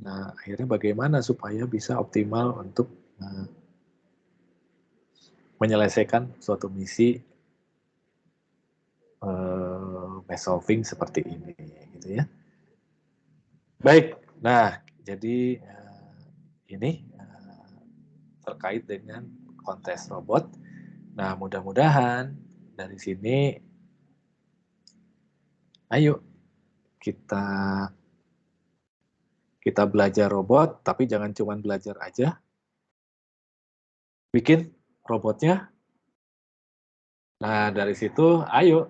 Nah, akhirnya bagaimana supaya bisa optimal untuk menyelesaikan suatu misi mass solving seperti ini, gitu ya. Baik, nah jadi ini terkait dengan kontes robot. Nah, mudah-mudahan dari sini, ayo kita belajar robot, tapi jangan cuma belajar aja. Bikin robotnya. Nah, dari situ, ayo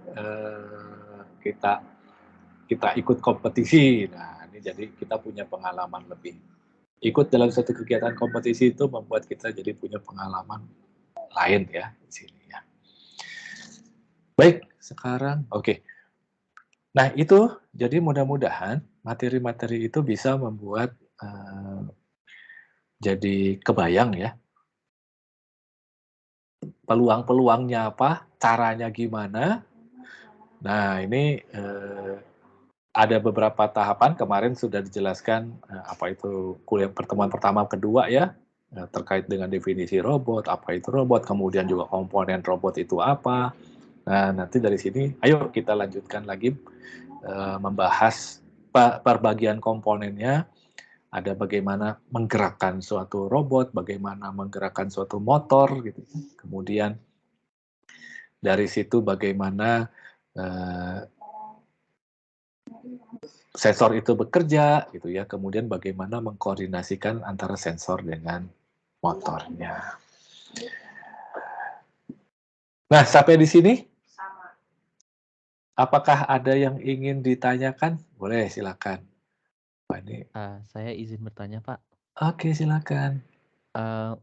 kita ikut kompetisi. Nah, ini jadi kita punya pengalaman lebih. Ikut dalam satu kegiatan kompetisi itu membuat kita jadi punya pengalaman lain ya di sini ya. Baik, sekarang oke. Nah, itu jadi mudah-mudahan materi-materi itu bisa membuat jadi kebayang ya. Peluang-peluangnya apa, caranya gimana. Nah, ini ada beberapa tahapan, kemarin sudah dijelaskan apa itu kuliah pertemuan pertama kedua ya, terkait dengan definisi robot, apa itu robot, kemudian juga komponen robot itu apa. Nah, nanti dari sini, ayo kita lanjutkan lagi membahas perbagian komponennya, ada bagaimana menggerakkan suatu robot, bagaimana menggerakkan suatu motor, gitu. Kemudian dari situ bagaimana sensor itu bekerja, gitu ya. Kemudian bagaimana mengkoordinasikan antara sensor dengan motornya. Nah, sampai di sini, apakah ada yang ingin ditanyakan? Boleh, silakan. Saya izin bertanya, Pak. Oke, silakan.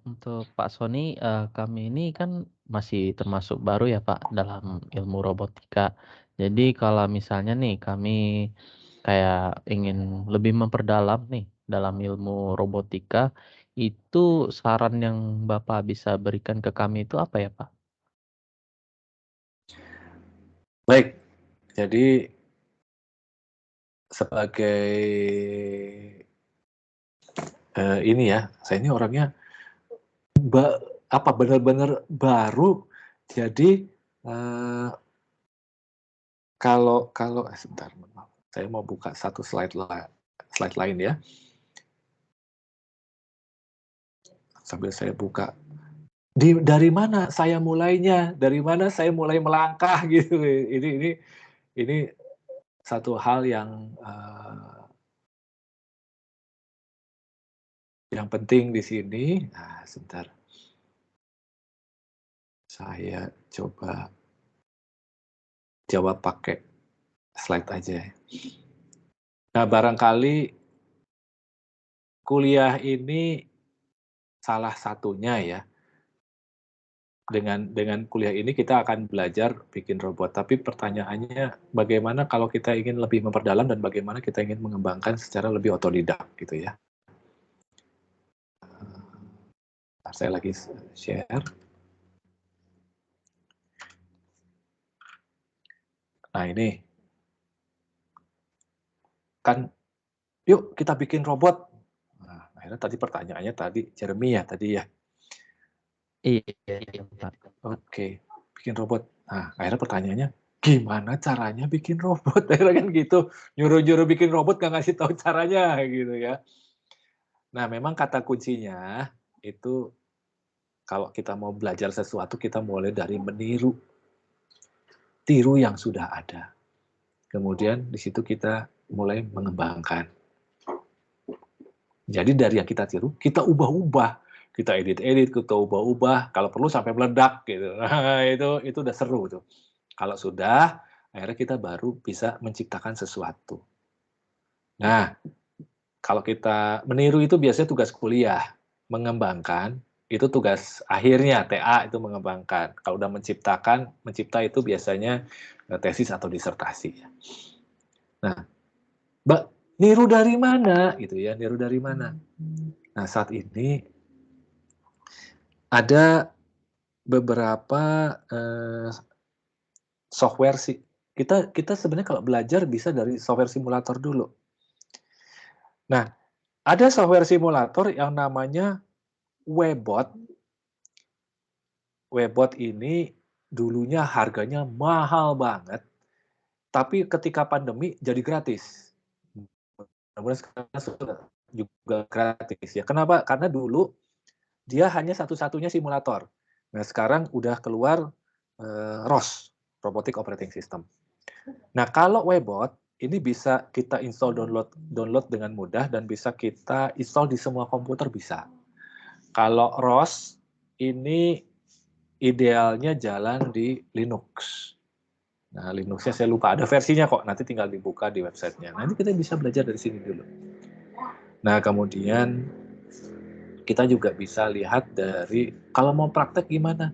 Untuk Pak Sony, kami ini kan masih termasuk baru ya Pak dalam ilmu robotika. Jadi kalau misalnya nih kami kayak ingin lebih memperdalam nih dalam ilmu robotika, itu saran yang Bapak bisa berikan ke kami itu apa ya Pak? Baik, jadi sebagai ini ya, saya ini orangnya benar-benar baru, jadi kalau sebentar, saya mau buka satu slide lain ya, sambil saya buka. Dari mana saya mulainya? Dari mana saya mulai melangkah gitu? Ini satu hal yang penting di sini. Nah, sebentar. Saya coba jawab pakai slide aja. Nah, barangkali kuliah ini salah satunya ya. Dengan kuliah ini kita akan belajar bikin robot. Tapi pertanyaannya bagaimana kalau kita ingin lebih memperdalam dan bagaimana kita ingin mengembangkan secara lebih otodidak gitu ya. Saya lagi share. Nah, ini. Kan, yuk kita bikin robot. Nah, akhirnya tadi pertanyaannya Jeremy ya tadi ya. Iya, Pak. Oke, bikin robot. Nah, akhirnya pertanyaannya, gimana caranya bikin robot? Akhirnya kan gitu, nyuruh-nyuruh bikin robot nggak ngasih tahu caranya gitu ya. Nah, memang kata kuncinya itu kalau kita mau belajar sesuatu, kita mulai dari meniru. Tiru yang sudah ada. Kemudian di situ kita mulai mengembangkan. Jadi dari yang kita tiru, kita ubah-ubah. Kita edit-edit, kita ubah-ubah, kalau perlu sampai meledak gitu. Nah, itu udah seru tuh. Kalau sudah, akhirnya kita baru bisa menciptakan sesuatu. Nah, kalau kita meniru itu biasanya tugas kuliah, mengembangkan itu tugas akhirnya TA itu mengembangkan. Kalau udah mencipta itu biasanya tesis atau disertasi. Nah, niru dari mana gitu ya? Niru dari mana? Nah, saat ini ada beberapa software sih Kita sebenarnya kalau belajar bisa dari software simulator dulu. Nah, ada software simulator yang namanya Webot. Webot ini dulunya harganya mahal banget, tapi ketika pandemi jadi gratis. Namun sekarang sudah juga gratis ya. Kenapa? Karena dulu dia hanya satu-satunya simulator. Nah, sekarang udah keluar ROS, Robotic Operating System. Nah, kalau Webot ini bisa kita install download dengan mudah dan bisa kita install di semua komputer bisa. Kalau ROS ini idealnya jalan di Linux. Nah, Linuxnya saya lupa, ada versinya kok, nanti tinggal dibuka di websitenya. Nanti kita bisa belajar dari sini dulu. Nah, kemudian kita juga bisa lihat dari, kalau mau praktek gimana,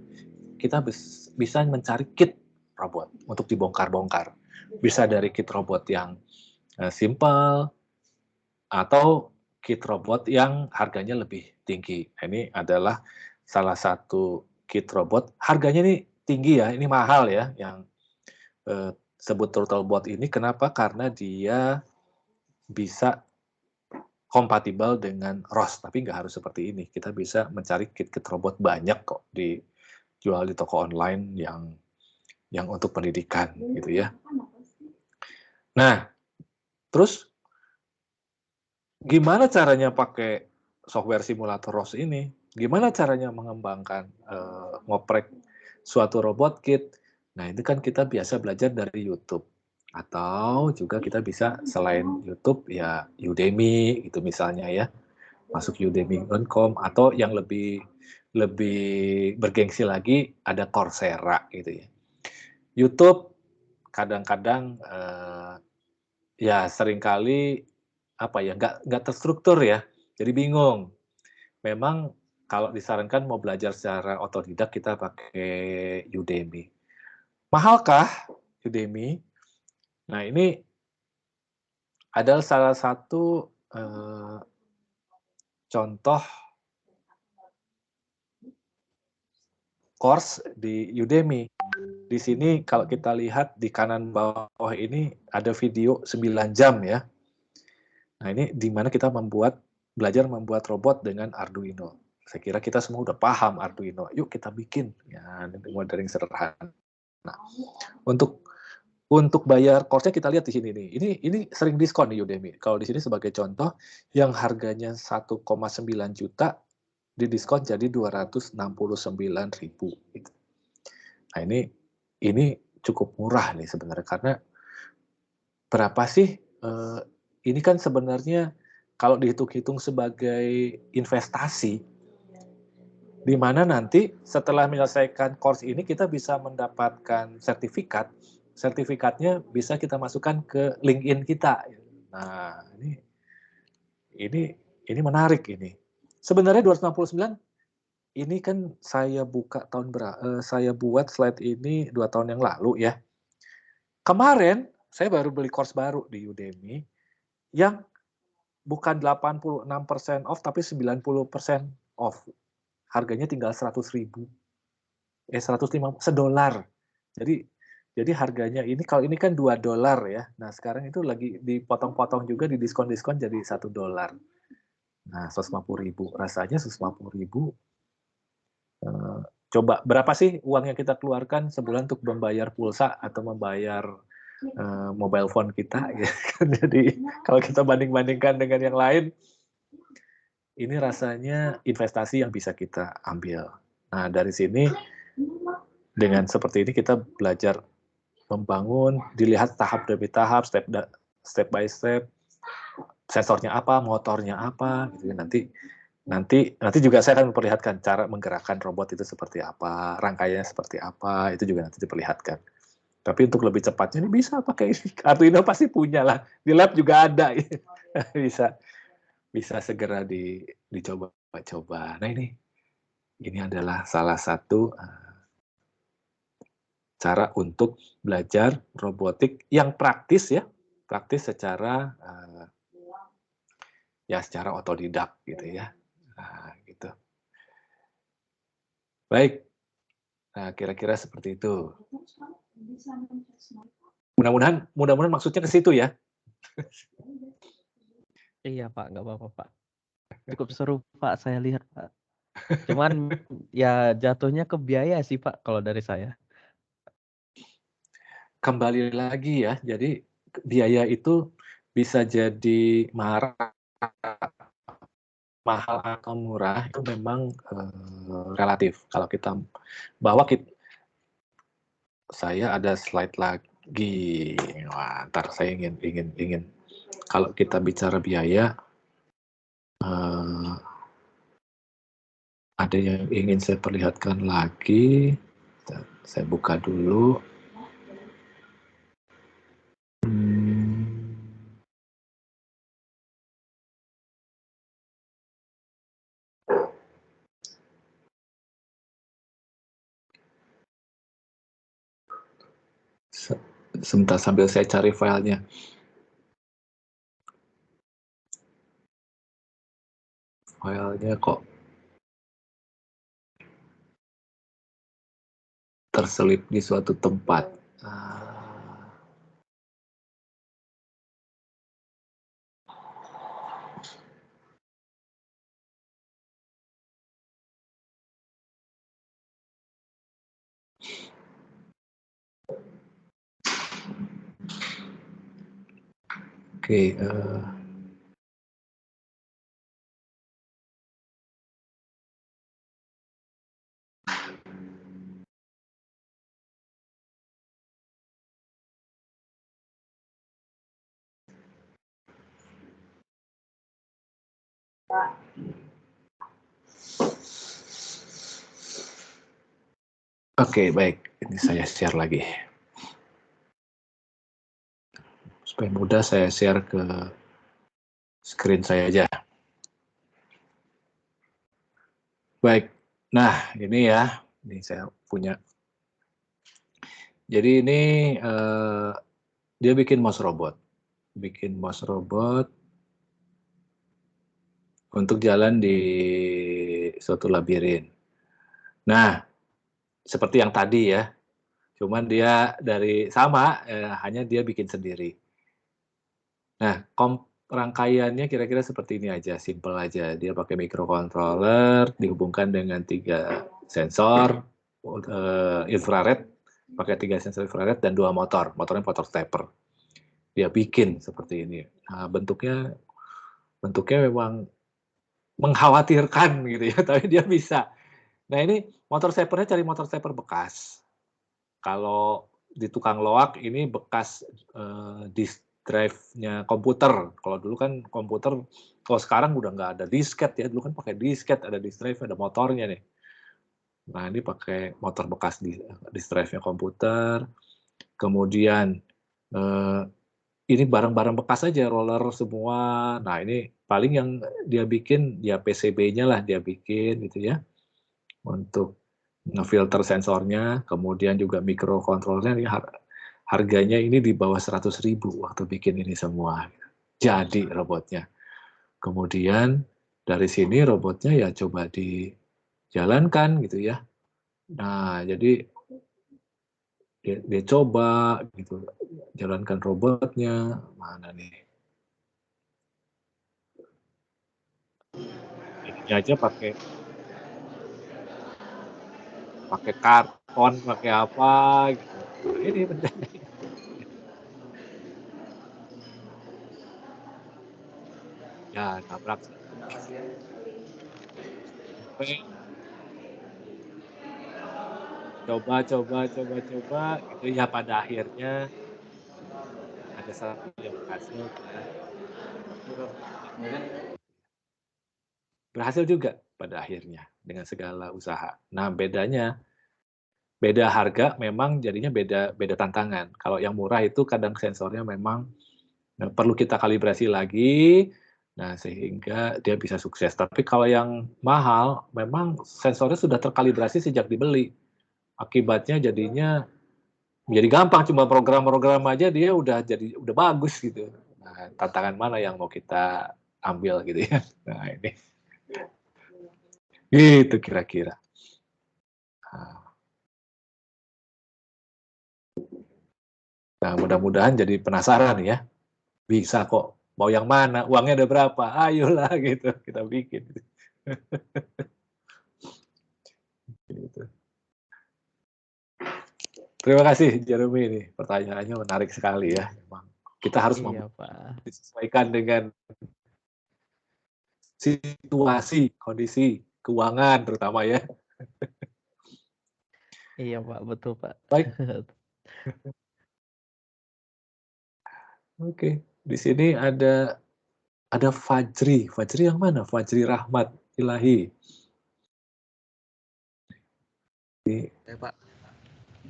kita bisa mencari kit robot untuk dibongkar-bongkar. Bisa dari kit robot yang simple, atau kit robot yang harganya lebih tinggi. Ini adalah salah satu kit robot, harganya ini tinggi ya, ini mahal ya, yang sebut TurtleBot ini. Kenapa? Karena dia bisa kompatibel dengan ROS, tapi nggak harus seperti ini. Kita bisa mencari kit-kit robot banyak kok dijual di toko online yang untuk pendidikan gitu ya. Nah, terus gimana caranya pakai software simulator ROS ini? Gimana caranya mengembangkan ngoprek suatu robot kit? Nah, itu kan kita biasa belajar dari YouTube. Atau juga kita bisa selain YouTube ya Udemy gitu misalnya ya. Masuk udemy.com, atau yang lebih bergengsi lagi ada Coursera gitu ya. YouTube kadang-kadang ya seringkali nggak terstruktur ya. Jadi bingung. Memang kalau disarankan mau belajar secara otodidak kita pakai Udemy. Mahalkah Udemy? Nah, ini adalah salah satu contoh course di Udemy. Di sini kalau kita lihat di kanan bawah ini ada video 9 jam ya. Nah, ini di mana kita belajar membuat robot dengan Arduino. Saya kira kita semua udah paham Arduino. Yuk kita bikin ya, mulai dari yang sederhana. Nah, untuk bayar course-nya kita lihat di sini nih. Ini sering diskon di Udemy. Kalau di sini sebagai contoh yang harganya 1,9 juta didiskon jadi 269.000 gitu. Nah, ini cukup murah nih sebenarnya, karena berapa sih ini kan sebenarnya kalau dihitung-hitung sebagai investasi, di mana nanti setelah menyelesaikan course ini kita bisa mendapatkan sertifikat. Sertifikatnya bisa kita masukkan ke LinkedIn kita. Nah, ini menarik ini. Sebenarnya 269 ini kan saya saya buat slide ini 2 tahun yang lalu ya. Kemarin saya baru beli course baru di Udemy yang bukan 86% off tapi 90% off. Harganya tinggal 100.000. 150 $1. Jadi harganya ini, kalau ini kan $2 ya. Nah, sekarang itu lagi dipotong-potong juga, di diskon-diskon jadi $1. Nah, 150.000. Rasanya 150.000. Coba berapa sih uang yang kita keluarkan sebulan untuk membayar pulsa atau membayar mobile phone kita? Jadi kalau kita banding-bandingkan dengan yang lain, ini rasanya investasi yang bisa kita ambil. Nah, dari sini dengan seperti ini kita belajar membangun, dilihat tahap demi tahap, step by step, sensornya apa, motornya apa, gitu. Nanti juga saya akan memperlihatkan cara menggerakkan robot itu seperti apa, rangkaiannya seperti apa, itu juga nanti diperlihatkan. Tapi untuk lebih cepatnya ini bisa pakai Arduino, pasti punya lah, di lab juga ada, bisa segera dicoba-coba. Nah, ini adalah salah satu cara untuk belajar robotik yang praktis ya, praktis secara secara otodidak gitu ya. Nah, gitu. Baik. Nah, kira-kira seperti itu. Mudah-mudahan maksudnya ke situ ya. Iya Pak, nggak apa-apa Pak. Cukup seru Pak, saya lihat Pak. Cuman ya jatuhnya ke biaya sih Pak kalau dari saya. Kembali lagi ya, jadi biaya itu bisa jadi mahal atau murah itu memang relatif. Kalau kita saya ada slide lagi. Wah, ntar saya ingin kalau kita bicara biaya, ada yang ingin saya perlihatkan lagi. Saya buka dulu. Sebentar sambil saya cari filenya. Filenya kok terselip di suatu tempat. Oke, Oke, baik. Ini saya share lagi. Supaya mudah saya share ke screen saya aja. Baik. Nah, ini ya. Ini saya punya. Jadi ini dia bikin mouse robot. Bikin mouse robot untuk jalan di suatu labirin. Nah, seperti yang tadi ya. Cuman dia hanya dia bikin sendiri. Nah, rangkaiannya kira-kira seperti ini aja, simple aja. Dia pakai microcontroller, dihubungkan dengan 3 sensor infrared, pakai 3 sensor infrared dan 2 motor. Motornya motor stepper. Dia bikin seperti ini. Nah, bentuknya memang mengkhawatirkan gitu ya, tapi dia bisa. Nah, ini motor steppernya cari motor stepper bekas. Kalau di tukang loak ini bekas disk drive-nya komputer. Kalau dulu kan komputer, kalau sekarang udah nggak ada disket ya. Dulu kan pakai disket, ada disk drive, ada motornya nih. Nah, ini pakai motor bekas disk drive-nya komputer. Kemudian ini barang-barang bekas aja, roller semua. Nah, ini paling yang dia bikin, ya PCB-nya lah dia bikin gitu ya. Untuk ngefilter sensornya, kemudian juga microcontrollernya, harganya ini di bawah 100.000 waktu bikin ini semua. Jadi robotnya. Kemudian dari sini robotnya ya coba dijalankan gitu ya. Nah, jadi dia coba gitu, jalankan robotnya. Mana nih? Ini aja pakai karton, pakai apa gitu. Nah, ini benar. Ya, nabrak. Coba gitu ya, pada akhirnya ada satu yang berhasil juga pada akhirnya dengan segala usaha. Nah, beda harga memang jadinya beda tantangan. Kalau yang murah itu kadang sensornya memang perlu kita kalibrasi lagi, nah sehingga dia bisa sukses. Tapi kalau yang mahal memang sensornya sudah terkalibrasi sejak dibeli. Akibatnya jadinya jadi gampang, cuma program-program aja dia udah bagus gitu. Nah, tantangan mana yang mau kita ambil gitu ya. Nah, ini. Gitu kira-kira. Nah, mudah-mudahan jadi penasaran ya. Bisa kok. Mau yang mana? Uangnya ada berapa? Ayolah gitu. Kita bikin. Gitu. Terima kasih Jeremy ini. Pertanyaannya menarik sekali ya. Memang kita harus Iya, Pak. disesuaikan dengan situasi, kondisi keuangan terutama ya. Iya, Pak, betul, Pak. Baik. Oke, di sini ada Fajri. Fajri yang mana? Fajri Rahmat Ilahi. Ya, Pak.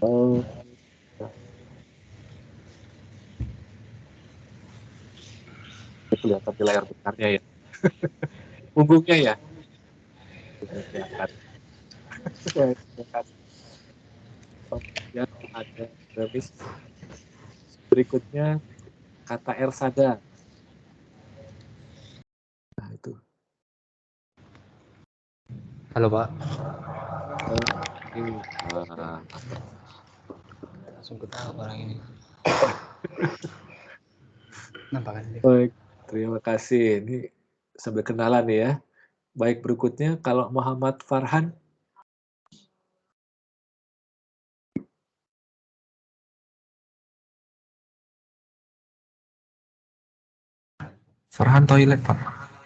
Oh. Kelihatan di layar besarnya ya. Punggungnya ya. Kelihatan. Kemudian ada remis berikutnya kata Ersada. Nah itu. Halo, Pak. Langsung ketawa orang ini. Nampakan dia. Baik, terima kasih. Ini sambil kenalan ya. Baik, berikutnya kalau Muhammad Farhan. Farhan toilet, Pak.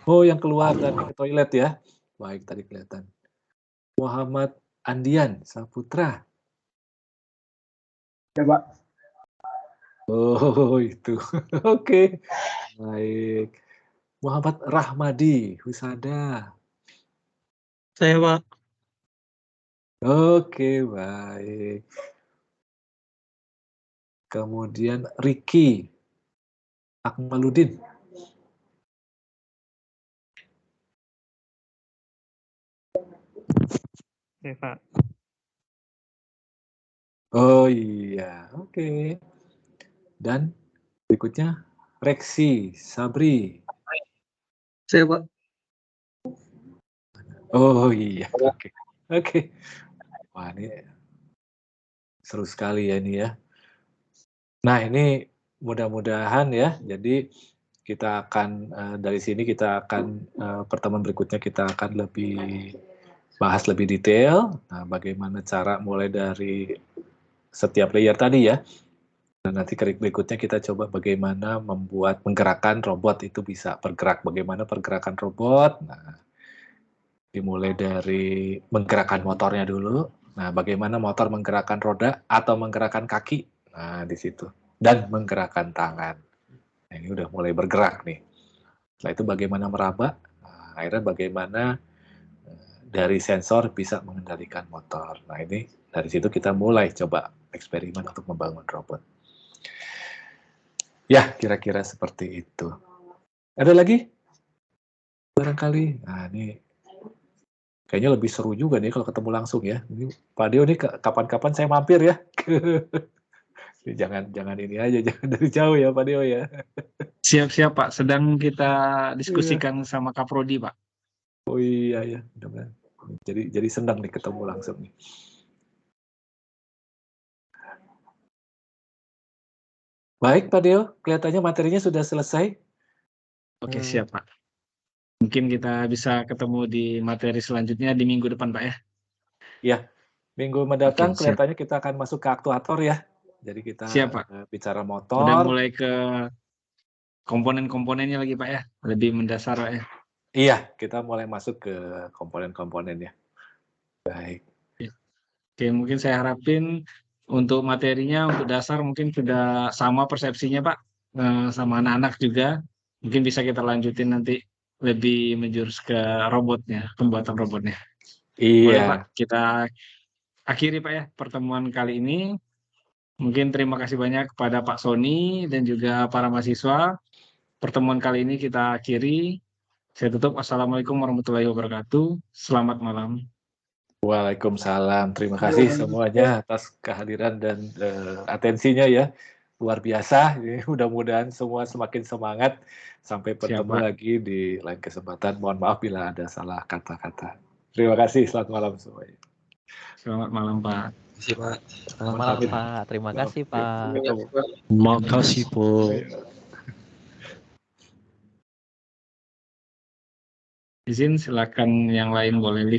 Oh, yang keluar dari toilet ya. Baik, tadi kelihatan. Muhammad Andian Saputra. Ya, Pak. Oh, itu. Oke. Baik. Muhammad Rahmadi Husada. Saya, Pak. Oke, baik. Kemudian Ricky Akmaludin. Oke, Pak. Oh iya, oke. Dan berikutnya Reksi Sabri. Saya, Pak. Oh iya, oke. Oke. Wah, ini seru sekali ya ini ya. Nah, ini mudah-mudahan ya. Jadi kita akan dari sini kita akan pertemuan berikutnya kita akan lebih bahas lebih detail. Nah, bagaimana cara mulai dari setiap layer tadi ya. Dan nanti berikutnya kita coba bagaimana menggerakkan robot itu bisa bergerak. Bagaimana pergerakan robot. Nah, dimulai dari menggerakkan motornya dulu. Nah, bagaimana motor menggerakkan roda atau menggerakkan kaki. Nah, di situ. Dan menggerakkan tangan. Nah, ini udah mulai bergerak nih. Setelah itu bagaimana meraba. Nah, akhirnya bagaimana dari sensor bisa mengendalikan motor. Nah, ini dari situ kita mulai coba eksperimen untuk membangun robot. Ya, kira-kira seperti itu. Ada lagi? Barangkali. Nah, ini kayaknya lebih seru juga nih kalau ketemu langsung ya. Ini Pak Dio nih kapan-kapan saya mampir ya. Jangan ini aja, jangan dari jauh ya Pak Dio ya. Siap-siap Pak, sedang kita diskusikan sama Kaprodi Pak. Oh iya ya, mudah-mudahan. Jadi senang nih ketemu langsung nih. Baik Pak Dio, kelihatannya materinya sudah selesai. Oke, siap Pak. Mungkin kita bisa ketemu di materi selanjutnya di minggu depan Pak ya. Ya, minggu mendatang kelihatannya kita akan masuk ke aktuator ya. Jadi kita bicara motor. Udah mulai ke komponen-komponennya lagi Pak ya, lebih mendasar Pak ya. Iya, kita mulai masuk ke komponen-komponennya. Baik. Oke, mungkin saya harapin untuk materinya, untuk dasar mungkin sudah sama persepsinya Pak, sama anak-anak juga. Mungkin bisa kita lanjutin nanti lebih menjurus ke robotnya, pembuatan robotnya. Iya. Boleh Pak, kita akhiri Pak ya pertemuan kali ini. Mungkin terima kasih banyak kepada Pak Sony dan juga para mahasiswa. Pertemuan kali ini kita akhiri. Saya tutup. Assalamualaikum warahmatullahi wabarakatuh. Selamat malam. Waalaikumsalam. Terima kasih semuanya atas kehadiran dan atensinya ya. Luar biasa. Mudah-mudahan semua semakin semangat. Sampai bertemu lagi di lain kesempatan. Mohon maaf bila ada salah kata-kata. Terima kasih. Selamat malam semuanya. Selamat malam, Pak. Terima kasih, Pak. Selamat malam, Pak. Terima kasih, Pak. Makasih, Po. Izin, silakan yang lain boleh